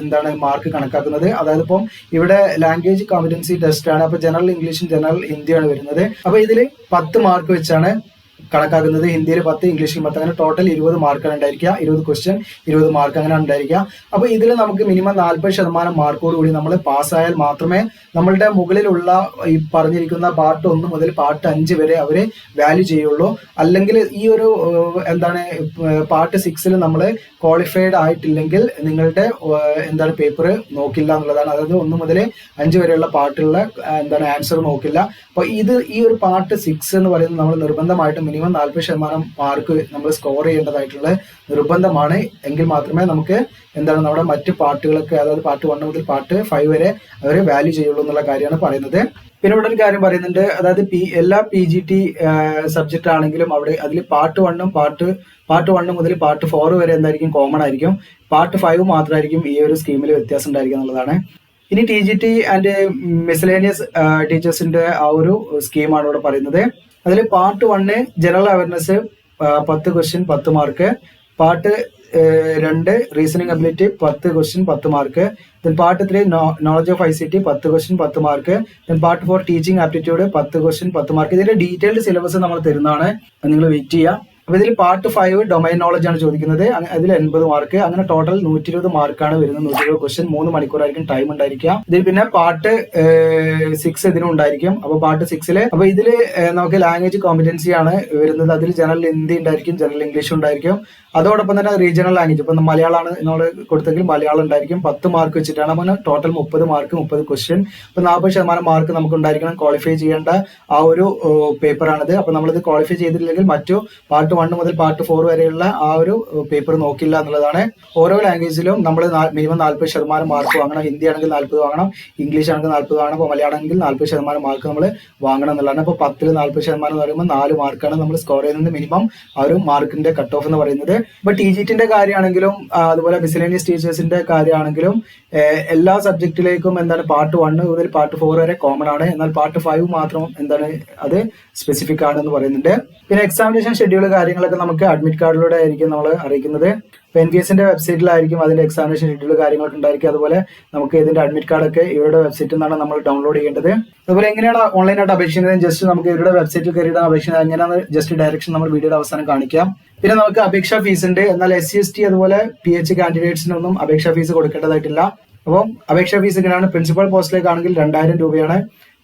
എന്താണ് മാർക്ക് കണക്കാക്കുന്നത്. അതായത് ഇപ്പം ഇവിടെ ലാംഗ്വേജ് കോമ്പറ്റൻസി ടെസ്റ്റ് ആണ്. അപ്പൊ ജനറൽ ഇംഗ്ലീഷും ജനറൽ ഹിന്ദിയാണ് വരുന്നത്. അപ്പൊ ഇതിൽ 10 മാർക്ക് വെച്ചാണ് കണക്കാക്കുന്നത്. ഹിന്ദിയിൽ 10, ഇംഗ്ലീഷിൽ 10, അങ്ങനെ ടോട്ടൽ 20 മാർക്കാണ് ഉണ്ടായിരിക്കുക. 20 ക്വസ്റ്റ്യൻ 20 മാർക്ക് അങ്ങനെ ഉണ്ടായിരിക്കുക. അപ്പൊ ഇതിൽ നമുക്ക് മിനിമം 40% മാർക്കോട് കൂടി നമ്മൾ പാസ്സായാൽ മാത്രമേ നമ്മളുടെ മുകളിലുള്ള ഈ പറഞ്ഞിരിക്കുന്ന പാർട്ട് 1 മുതൽ പാർട്ട് 5 വരെ അവര് വാല്യൂ ചെയ്യുള്ളൂ. അല്ലെങ്കിൽ ഈ ഒരു എന്താണ് പാർട്ട് 6ൽ നമ്മൾ ക്വാളിഫൈഡ് ആയിട്ടില്ലെങ്കിൽ നിങ്ങളുടെ എന്താണ് പേപ്പർ നോക്കില്ല എന്നുള്ളതാണ്. അതായത് 1 മുതൽ 5 വരെയുള്ള പാർട്ടിലുള്ള എന്താണ് ആൻസർ നോക്കില്ല. അപ്പൊ ഈ ഒരു പാർട്ട് 6 എന്ന് പറയുന്നത് നമ്മൾ നിർബന്ധമായിട്ടും മിനിമം 40% മാർക്ക് നമ്മൾ സ്കോർ ചെയ്യേണ്ടതായിട്ടുള്ള നിർബന്ധമാണ്. എങ്കിൽ മാത്രമേ നമുക്ക് എന്താണ് നമ്മുടെ മറ്റ് പാർട്ടുകളൊക്കെ, അതായത് പാർട്ട് 1 മുതൽ പാർട്ട് 5 വരെ അവരെ വാല്യൂ ചെയ്യുള്ളൂ എന്നുള്ള കാര്യമാണ് പറയുന്നത്. പിന്നെ ഇവിടെ ഒരു കാര്യം പറയുന്നുണ്ട്, അതായത് എല്ലാ PGT സബ്ജക്റ്റ് ആണെങ്കിലും അവിടെ അതിൽ പാർട്ട് 1 മുതൽ പാർട്ട് 4 വരെ എന്തായിരിക്കും കോമൺ ആയിരിക്കും. പാർട്ട് 5 മാത്രമായിരിക്കും ഈ ഒരു സ്കീമിൽ വ്യത്യാസം ഉണ്ടായിരിക്കുക എന്നുള്ളതാണ്. ഇനി TGT ആൻഡ് മിസലേനിയസ് ടീച്ചേഴ്സിന്റെ ആ ഒരു സ്കീമാണ് ഇവിടെ പറയുന്നത്. അതിൽ part 1 general awareness 10 question 10 mark, part 2 reasoning ability 10 question 10 mark, then part 3 knowledge of ICT 10 question 10 mark, then part 4 teaching aptitude 10 question 10 mark. ഇതിന്റെ ഡീറ്റെയിൽഡ് സിലബസ് നമ്മൾ തരുന്നതാണ്, നിങ്ങൾ വെയിറ്റ് ചെയ്യുക. അപ്പൊ ഇതിൽ പാർട്ട് 5 ഡൊമൈൻ നോളജ് ആണ് ചോദിക്കുന്നത്, അതിൽ 80 മാർക്ക്, അങ്ങനെ ടോട്ടൽ 120 മാർക്കാണ് വരുന്നത്. 120 ക്വസ്റ്റ്യൻ 3 മണിക്കൂറായിരിക്കും ടൈം ഉണ്ടായിരിക്കുക. ഇതിൽ പിന്നെ പാർട്ട് 6 ഇതിനും ഉണ്ടായിരിക്കും. അപ്പൊ പാർട്ട് 6 അപ്പൊ ഇതില് നമുക്ക് ലാംഗ്വേജ് കോമ്പറ്റൻസി ആണ് വരുന്നത്. അതിൽ ജനറൽ ഹിന്ദി ഉണ്ടായിരിക്കും, ജനറൽ ഇംഗ്ലീഷ് ഉണ്ടായിരിക്കും. അതോടൊപ്പം തന്നെ റീജിയണൽ ലാംഗ്വേജ്, ഇപ്പൊ മലയാളമാണ് നമ്മൾ കൊടുത്തെങ്കിൽ മലയാളം ഉണ്ടായിരിക്കും. 10 മാർക്ക് വെച്ചിട്ടാണ്. അങ്ങനെ ടോട്ടൽ 30 മാർക്ക് 30 ക്വസ്റ്റ്യൻ. അപ്പൊ 40% മാർക്ക് നമുക്ക് ഉണ്ടായിരിക്കണം. ക്വാളിഫൈ ചെയ്യേണ്ട ആ ഒരു പേപ്പറാണിത്. അപ്പൊ നമ്മളിത് ക്വാളിഫൈ ചെയ്തിട്ടില്ലെങ്കിൽ മറ്റു പാർട്ട് 1 മുതൽ പാർട്ട് 4 വരെയുള്ള ആ ഒരു പേപ്പർ നോക്കില്ല എന്നുള്ളതാണ്. ഓരോ ലാംഗ്വേജിലും നമ്മൾ മിനിമം 40% മാർക്ക് വാങ്ങണം. ഹിന്ദി ആണെങ്കിൽ 40 വാങ്ങണം, ഇംഗ്ലീഷ് ആണെങ്കിൽ 40 വാങ്ങണം. അപ്പോൾ മലയാളം ആണെങ്കിൽ 40% മാർക്ക് നമ്മൾ വാങ്ങണം എന്നുള്ളതാണ്. അപ്പോൾ 10ൽ 40% എന്ന് പറയുമ്പോൾ 4 മാർക്കാണ് നമ്മൾ സ്കോർ ചെയ്യുന്നത് മിനിമം ആ ഒരു മാർക്കിന്റെ കട്ട് ഓഫ് എന്ന് പറയുന്നത്. ഇപ്പൊ TGTന്റെ കാര്യമാണെങ്കിലും അതുപോലെ മിസലേനിയസ് ടീച്ചേഴ്സിന്റെ കാര്യമാണെങ്കിലും എല്ലാ സബ്ജക്റ്റിലേക്കും എന്താണ് പാർട്ട് 1 മുതൽ പാർട്ട് 4 വരെ കോമൺ ആണ്. എന്നാൽ പാർട്ട് 5 മാത്രം എന്താണ് അത് സ്പെസിഫിക് ആണെന്ന് പറയുന്നുണ്ട്. പിന്നെ എക്സാമിനേഷൻ ഷെഡ്യൂൾ കാര്യങ്ങളൊക്കെ നമുക്ക് അഡ്മിറ്റ് കാർഡിലൂടെ ആയിരിക്കും നമ്മൾ അറിയിക്കുന്നത്. ഇപ്പൊ NVSന്റെ വെബ്സൈറ്റിലായിരിക്കും അതിന്റെ എക്സാമിനേഷൻ ഷെഡ്യൂൾ കാര്യങ്ങളൊക്കെ ഉണ്ടായിരിക്കും. അതുപോലെ നമുക്ക് ഇതിന്റെ അഡ്മിറ്റ് കാർഡൊക്കെ ഇവരുടെ വെബ്സൈറ്റിൽ നിന്നാണ് നമ്മൾ ഡൗൺലോഡ് ചെയ്യേണ്ടത്. അതുപോലെ എങ്ങനെയാണ് ഓൺലൈനായിട്ട് അപേക്ഷിക്കുന്നത് ജസ്റ്റ് നമുക്ക് ഇവരുടെ വെബ്സൈറ്റിൽ കയറിയിട്ട് അപേക്ഷിക്കുന്നത് എങ്ങനെയാണ് ജസ്റ്റ് ഡയറക്ഷൻ നമ്മൾ വീഡിയോയുടെ അവസാനം കാണിക്കാം. പിന്നെ നമുക്ക് അപേക്ഷാ ഫീസ് ഉണ്ട്. എന്നാൽ SC/ST അതുപോലെ PH കാൻഡിഡേറ്റ്സിനൊന്നും അപേക്ഷാ ഫീസ് കൊടുക്കേണ്ടതായിട്ടില്ല. അപ്പം അപേക്ഷാ ഫീസ് ഇങ്ങനെയാണ്. പ്രിൻസിപ്പൽ പോസ്റ്റിലേക്കാണെങ്കിൽ 2000 രൂപയാണ്,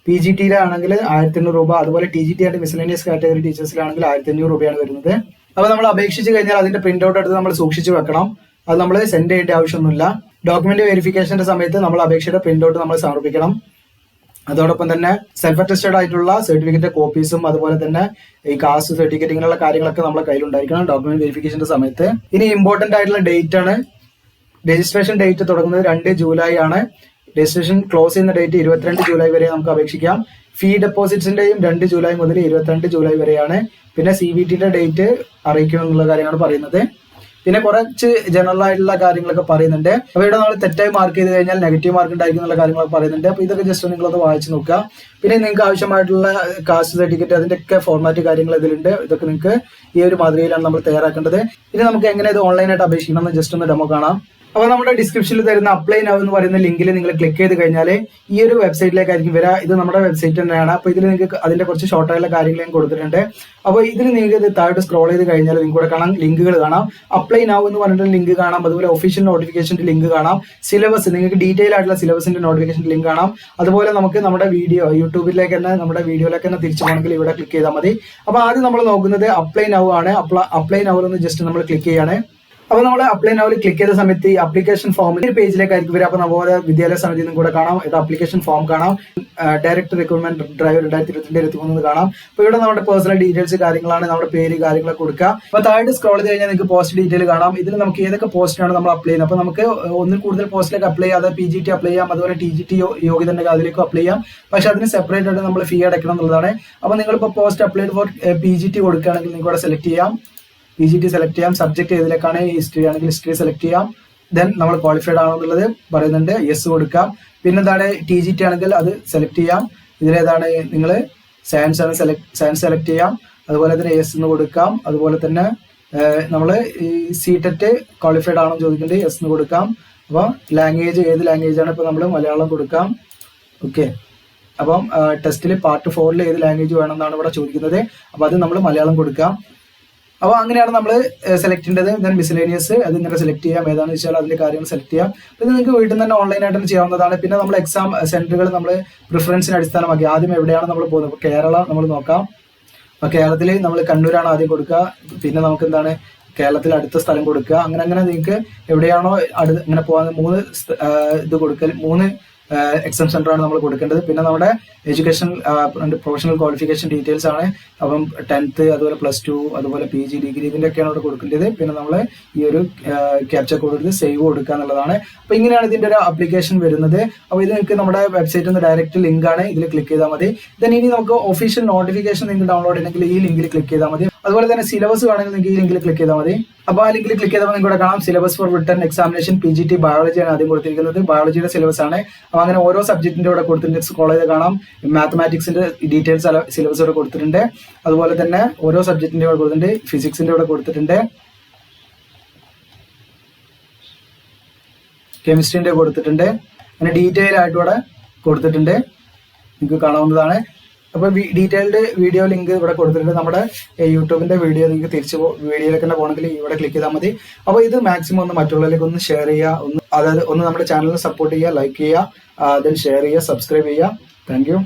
PGTയിലാണെങ്കിൽ 1800 രൂപ, അതുപോലെ TGT ആൻഡ് മിസലേനിയസ് കാറ്റഗറി ടീച്ചേഴ്സിലാണെങ്കിൽ 1500 രൂപയാണ് വരുന്നത്. അപ്പൊ നമ്മൾ അപേക്ഷിച്ച് കഴിഞ്ഞാൽ അതിന്റെ പ്രിന്റ് ഔട്ട് എടുത്ത് നമ്മൾ സൂക്ഷിച്ച് വെക്കണം. അത് നമ്മൾ സെൻഡ് ചെയ്യേണ്ട ആവശ്യമൊന്നുമില്ല. ഡോക്യുമെന്റ് വെരിഫിക്കേഷന്റെ സമയത്ത് നമ്മൾ അപേക്ഷയുടെ പ്രിന്റ് ഔട്ട് നമ്മൾ സമർപ്പിക്കണം. അതോടൊപ്പം തന്നെ സെൽഫ് അറ്റസ്റ്റഡ് ആയിട്ടുള്ള സർട്ടിഫിക്കറ്റ് കോപ്പീസും അതുപോലെ തന്നെ ഈ കാസ്റ്റ് സർട്ടിഫിക്കറ്റ് ഇങ്ങനെയുള്ള കാര്യങ്ങളൊക്കെ നമ്മുടെ കയ്യിലുണ്ടായിരിക്കണം ഡോക്യുമെന്റ് വെരിഫിക്കേഷന്റെ സമയത്ത്. ഇനി ഇമ്പോർട്ടന്റ് ആയിട്ടുള്ള ഡേറ്റ് ആണ്. രജിസ്ട്രേഷൻ ഡേറ്റ് തുടങ്ങുന്നത് 2 ജൂലൈ ആണ്. രജിസ്ട്രേഷൻ ക്ലോസ് ചെയ്യുന്ന ഡേറ്റ് 22 ജൂലൈ വരെ നമുക്ക് അപേക്ഷിക്കാം. ഫീ ഡെപ്പോസിറ്റ്സിന്റെയും 2 ജൂലൈ മുതൽ 22 ജൂലൈ വരെയാണ്. പിന്നെ CVTയുടെ ഡേറ്റ് അറിയിക്കണം എന്നുള്ള കാര്യമാണ് പറയുന്നത്. പിന്നെ കുറച്ച് ജനറൽ ആയിട്ടുള്ള കാര്യങ്ങളൊക്കെ പറയുന്നുണ്ട്. അപ്പൊ ഇവിടെ നമ്മൾ തെറ്റായി മാർക്ക് ചെയ്ത് കഴിഞ്ഞാൽ നെഗറ്റീവ് മാർക്ക് ഉണ്ടായിരിക്കും എന്നുള്ള കാര്യങ്ങളൊക്കെ പറയുന്നുണ്ട്. അപ്പൊ ഇതൊക്കെ ജസ്റ്റ് നിങ്ങളൊന്ന് വായിച്ചു നോക്കുക. പിന്നെ നിങ്ങൾക്ക് ആവശ്യമായിട്ടുള്ള കാസ്റ്റ് സർട്ടിഫിക്കറ്റ് അതിന്റെയൊക്കെ ഫോർമാറ്റ് കാര്യങ്ങൾ ഇതിലുണ്ട്. ഇതൊക്കെ നിങ്ങൾക്ക് ഈ ഒരു മാതൃകയിലാണ് നമ്മൾ തയ്യാറാക്കേണ്ടത്. ഇനി നമുക്ക് എങ്ങനെ ഇത് ഓൺലൈനായിട്ട് അപേക്ഷിക്കണം എന്ന് ജസ്റ്റ് ഒന്ന് ഡെമോ കാണാം. അപ്പൊ നമ്മുടെ ഡിസ്ക്രിപ്ഷനിൽ തരുന്ന അപ്ലൈ നൗ എന്ന് പറയുന്ന ലിങ്കിൽ നിങ്ങൾ ക്ലിക്ക് ചെയ്ത് കഴിഞ്ഞാൽ ഈ ഒരു വെബ്സൈറ്റിലേക്കായിരിക്കും വരിക. ഇത് നമ്മുടെ വെബ്സൈറ്റ് തന്നെയാണ്. അപ്പൊ ഇതിൽ നിങ്ങൾക്ക് അതിന്റെ കുറച്ച് ഷോർട്ട് ആയിട്ടുള്ള കാര്യങ്ങൾ ഞാൻ കൊടുത്തിട്ടുണ്ട്. അപ്പോൾ ഇതിൽ നിങ്ങൾക്ക് ഇത് താഴോട്ട് സ്ക്രോൾ ചെയ്ത് കഴിഞ്ഞാൽ നിങ്ങൾക്ക് ഇവിടെ കാണാം ലിങ്കുകൾ കാണാം. അപ്ലൈ നൗ എന്ന് പറഞ്ഞിട്ട് ലിങ്ക് കാണാം. അതുപോലെ ഒഫീഷ്യൽ നോട്ടിഫിക്കേഷന്റെ ലിങ്ക് കാണാം. സിലബസ് നിങ്ങൾക്ക് ഡീറ്റെയിൽ ആയിട്ടുള്ള സിലബസിന്റെ നോട്ടിഫിക്കേഷൻ ലിങ്ക് കാണാം. അതുപോലെ നമുക്ക് നമ്മുടെ വീഡിയോ യൂട്യൂബിലേക്ക് തന്നെ നമ്മുടെ വീഡിയോയിലേക്ക് തന്നെ തിരിച്ചു പോകണമെങ്കിൽ ഇവിടെ ക്ലിക്ക് ചെയ്താൽ മതി. അപ്പൊ ആദ്യം നമ്മൾ നോക്കുന്നത് അപ്ലൈ നൗ ആണ്. അപ്ലൈ നൗ എന്ന് ജസ്റ്റ് നമ്മൾ ക്ലിക്ക് ചെയ്യാണ്. അപ്പൊ നമ്മൾ അപ്ലൈ നൗവിൽ ക്ലിക്ക് ചെയ്ത സമയത്ത് ഈ അപ്ലിക്കേഷൻ ഫോമിന്റെ പേജിലേക്കായിരിക്കും വരിക. അപ്പൊ നവോദയ വിദ്യാലയ സമിതി കൂടെ കാണാം. ഇത് അപ്ലിക്കേഷൻ ഫോം കാണാം. ഡയറക്ട് റിക്രൂട്ട്മെന്റ് ഡ്രൈവ് 2022-2023 കാണാം. അപ്പൊ ഇവിടെ നമ്മുടെ പേഴ്സണൽ ഡീറ്റെയിൽസ് കാര്യങ്ങളാണ്, നമ്മുടെ പേര് കാര്യങ്ങളൊക്കെ കൊടുക്കുക. അപ്പൊ താഴെ സ്ക്രോൾ ചെയ്ത് കഴിഞ്ഞാൽ നിങ്ങൾക്ക് പോസ്റ്റ് ഡീറ്റെയിൽ കാണാം. ഇതിൽ നമുക്ക് ഏതൊക്കെ പോസ്റ്റാണ് നമ്മൾ അപ്ലൈ ചെയ്യുന്നത്. അപ്പൊ നമുക്ക് ഒന്നിൽ കൂടുതൽ പോസ്റ്റിലേക്ക് അപ്ലൈ ചെയ്യാം. അതായത് PGT അപ്ലൈ ചെയ്യാം, അതുപോലെ TGT യോഗ്യതന്റെ അതിലേക്കും അപ്ലൈ ചെയ്യാം. പക്ഷെ അതിന് സെപ്പറേറ്റ് ആയിട്ട് നമ്മൾ ഫീ അടയ്ക്കണം എന്നുള്ളതാണ്. അപ്പൊ നിങ്ങളിപ്പോൾ പോസ്റ്റ് അപ്ലൈഡ് ഫോർ PGT കൊടുക്കുകയാണെങ്കിൽ നിങ്ങൾക്ക് ഇവിടെ സെലക്ട് ചെയ്യാം. PGT സെലക്ട് ചെയ്യാം. സബ്ജക്ട് ഏതിലേക്കാണ്, ഹിസ്റ്ററി ആണെങ്കിൽ ഹിസ്റ്ററി സെലക്ട് ചെയ്യാം. ദെൻ നമ്മൾ ക്വാളിഫൈഡ് ആണോ എന്നുള്ളത് പറയുന്നുണ്ട്, യെസ് കൊടുക്കാം. പിന്നെന്താണ് TGT ആണെങ്കിൽ അത് സെലക്ട് ചെയ്യാം. ഇതിലേതാണ് നിങ്ങൾ സയൻസ് ആണ് സയൻസ് സെലക്ട് ചെയ്യാം. അതുപോലെ തന്നെ യെസ് എന്ന് കൊടുക്കാം. അതുപോലെ തന്നെ നമ്മൾ ഈ CTET ക്വാളിഫൈഡ് ആണോ ചോദിക്കേണ്ടത്, യെസ് എന്ന് കൊടുക്കാം. അപ്പോൾ ലാംഗ്വേജ് ഏത് ലാംഗ്വേജ് ആണ്, ഇപ്പോൾ നമ്മൾ മലയാളം കൊടുക്കാം. ഓക്കെ. അപ്പം ടെസ്റ്റിൽ പാർട്ട് 4 ഏത് ലാംഗ്വേജ് വേണമെന്നാണ് ഇവിടെ ചോദിക്കുന്നത്. അപ്പോൾ അത് നമ്മൾ മലയാളം കൊടുക്കാം. അപ്പോൾ അങ്ങനെയാണ് നമ്മൾ സെലക്ട് ചെയ്യേണ്ടത്. ദെൻ മിസലേനിയസ് അത് ഇങ്ങനെ സെലക്ട് ചെയ്യാം. ഏതാണെന്ന് വെച്ചാൽ അതിന്റെ കാര്യങ്ങൾ സെലക്ട് ചെയ്യാം. പിന്നെ നിങ്ങൾക്ക് വീട്ടിൽ നിന്ന് തന്നെ ഓൺലൈനായിട്ട് തന്നെ ചെയ്യാവുന്നതാണ്. പിന്നെ നമ്മൾ എക്സാം സെന്ററുകൾ നമ്മൾ പ്രിഫറൻസിന് അടിസ്ഥാനമാക്കി ആദ്യം എവിടെയാണ് നമ്മൾ പോകുന്നത്. ഇപ്പോൾ കേരള നമ്മൾ നോക്കാം. അപ്പോൾ കേരളത്തിൽ നമ്മൾ കണ്ണൂരാണ് ആദ്യം കൊടുക്കുക. പിന്നെ നമുക്ക് എന്താണ് കേരളത്തിൽ അടുത്ത സ്ഥലം കൊടുക്കുക. അങ്ങനെ നിങ്ങൾക്ക് എവിടെയാണോ ഇങ്ങനെ പോകാൻ 3 ഇത് കൊടുക്കൽ 3 എക്സാം സെന്റർ ആണ് നമ്മൾ കൊടുക്കേണ്ടത്. പിന്നെ നമ്മുടെ എഡ്യൂക്കേഷൻ പ്രൊഫഷണൽ ക്വാളിഫിക്കേഷൻ ഡീറ്റെയിൽസ് ആണ്. അപ്പം 10th അതുപോലെ +2 അതുപോലെ PG ഡിഗ്രി ഇതിൻ്റെയൊക്കെയാണ് ഇവിടെ കൊടുക്കേണ്ടത്. പിന്നെ നമ്മൾ ഈ ഒരു ക്യാപ്ചർ കോഡ് എടുത്ത് സേവ് കൊടുക്കുക എന്നുള്ളതാണ്. അപ്പോൾ ഇങ്ങനെയാണ് ഇതിന്റെ ഒരു ആപ്ലിക്കേഷൻ വരുന്നത്. അപ്പോൾ ഇത് നിങ്ങൾക്ക് നമ്മുടെ വെബ്സൈറ്റിൽ നിന്ന് ഡയറക്റ്റ് ലിങ്ക് ആണ്. ഇതിൽ ക്ലിക്ക് ചെയ്താൽ മതി. ദെൻ ഇനി നമുക്ക് ഒഫീഷ്യൽ നോട്ടിഫിക്കേഷൻ നിങ്ങൾക്ക് ഡൗൺലോഡ് ചെയ്യണമെങ്കിൽ ഈ ലിങ്കിൽ ക്ലിക്ക് ചെയ്താൽ മതി. അതുപോലെ തന്നെ സിലബസ് വേണമെങ്കിൽ നിങ്ങൾക്ക് ഈ ലിങ്കിൽ ക്ലിക്ക് ചെയ്താൽ മതി. അപ്പോൾ ആ ലിങ്കിൽ ക്ലിക്ക് ചെയ്താൽ നിങ്ങൾക്ക് ഇവിടെ കാണാം syllabus four written examination PGT ബയോളജിയാണ് ആദ്യം കൊടുത്തിരിക്കുന്നത്. ബയോളജിയുടെ സിലബസ് ആണ്. അപ്പോൾ അങ്ങനെ ഓരോ സബ്ജക്റ്റിന്റെ ഇവിടെ കൊടുത്തിട്ടുണ്ട്. സ്ക്രോൾ ചെയ്ത് കാണാം മാത്തമാറ്റിക്സിന്റെ ഡീറ്റെയിൽസ് സിലബസ് ഇവിടെ കൊടുത്തിട്ടുണ്ട്. അതുപോലെ തന്നെ ഓരോ സബ്ജക്റ്റിന്റെ ഇവിടെ കൊടുത്തിട്ടുണ്ട്. ഫിസിക്സിന്റെ ഇവിടെ കൊടുത്തിട്ടുണ്ട്, കെമിസ്ട്രിന്റെ കൊടുത്തിട്ടുണ്ട്. അങ്ങനെ ഡീറ്റെയിൽ ആയിട്ട് ഇവിടെ കൊടുത്തിട്ടുണ്ട്, നിങ്ങൾക്ക് കാണാവുന്നതാണ്. അപ്പോൾ ഡീറ്റെയിൽഡ് വീഡിയോ ലിങ്ക് ഇവിടെ കൊടുത്തിട്ടുണ്ട്. നമ്മുടെ യൂട്യൂബിന്റെ വീഡിയോ നിങ്ങൾക്ക് തിരിച്ച് വീഡിയോയിലേക്ക് തന്നെ പോകണമെങ്കിൽ ഇവിടെ ക്ലിക്ക് ചെയ്താൽ മതി. അപ്പോൾ ഇത് മാക്സിമം ഒന്ന് മറ്റുള്ളവരിലേക്ക് ഒന്ന് ഷെയർ ചെയ്യുക, അതായത് ഒന്ന് നമ്മുടെ ചാനലിനെ സപ്പോർട്ട് ചെയ്യുക, ലൈക്ക് ചെയ്യുക, ദെൻ ഷെയർ ചെയ്യുക, സബ്സ്ക്രൈബ് ചെയ്യുക. Thank you.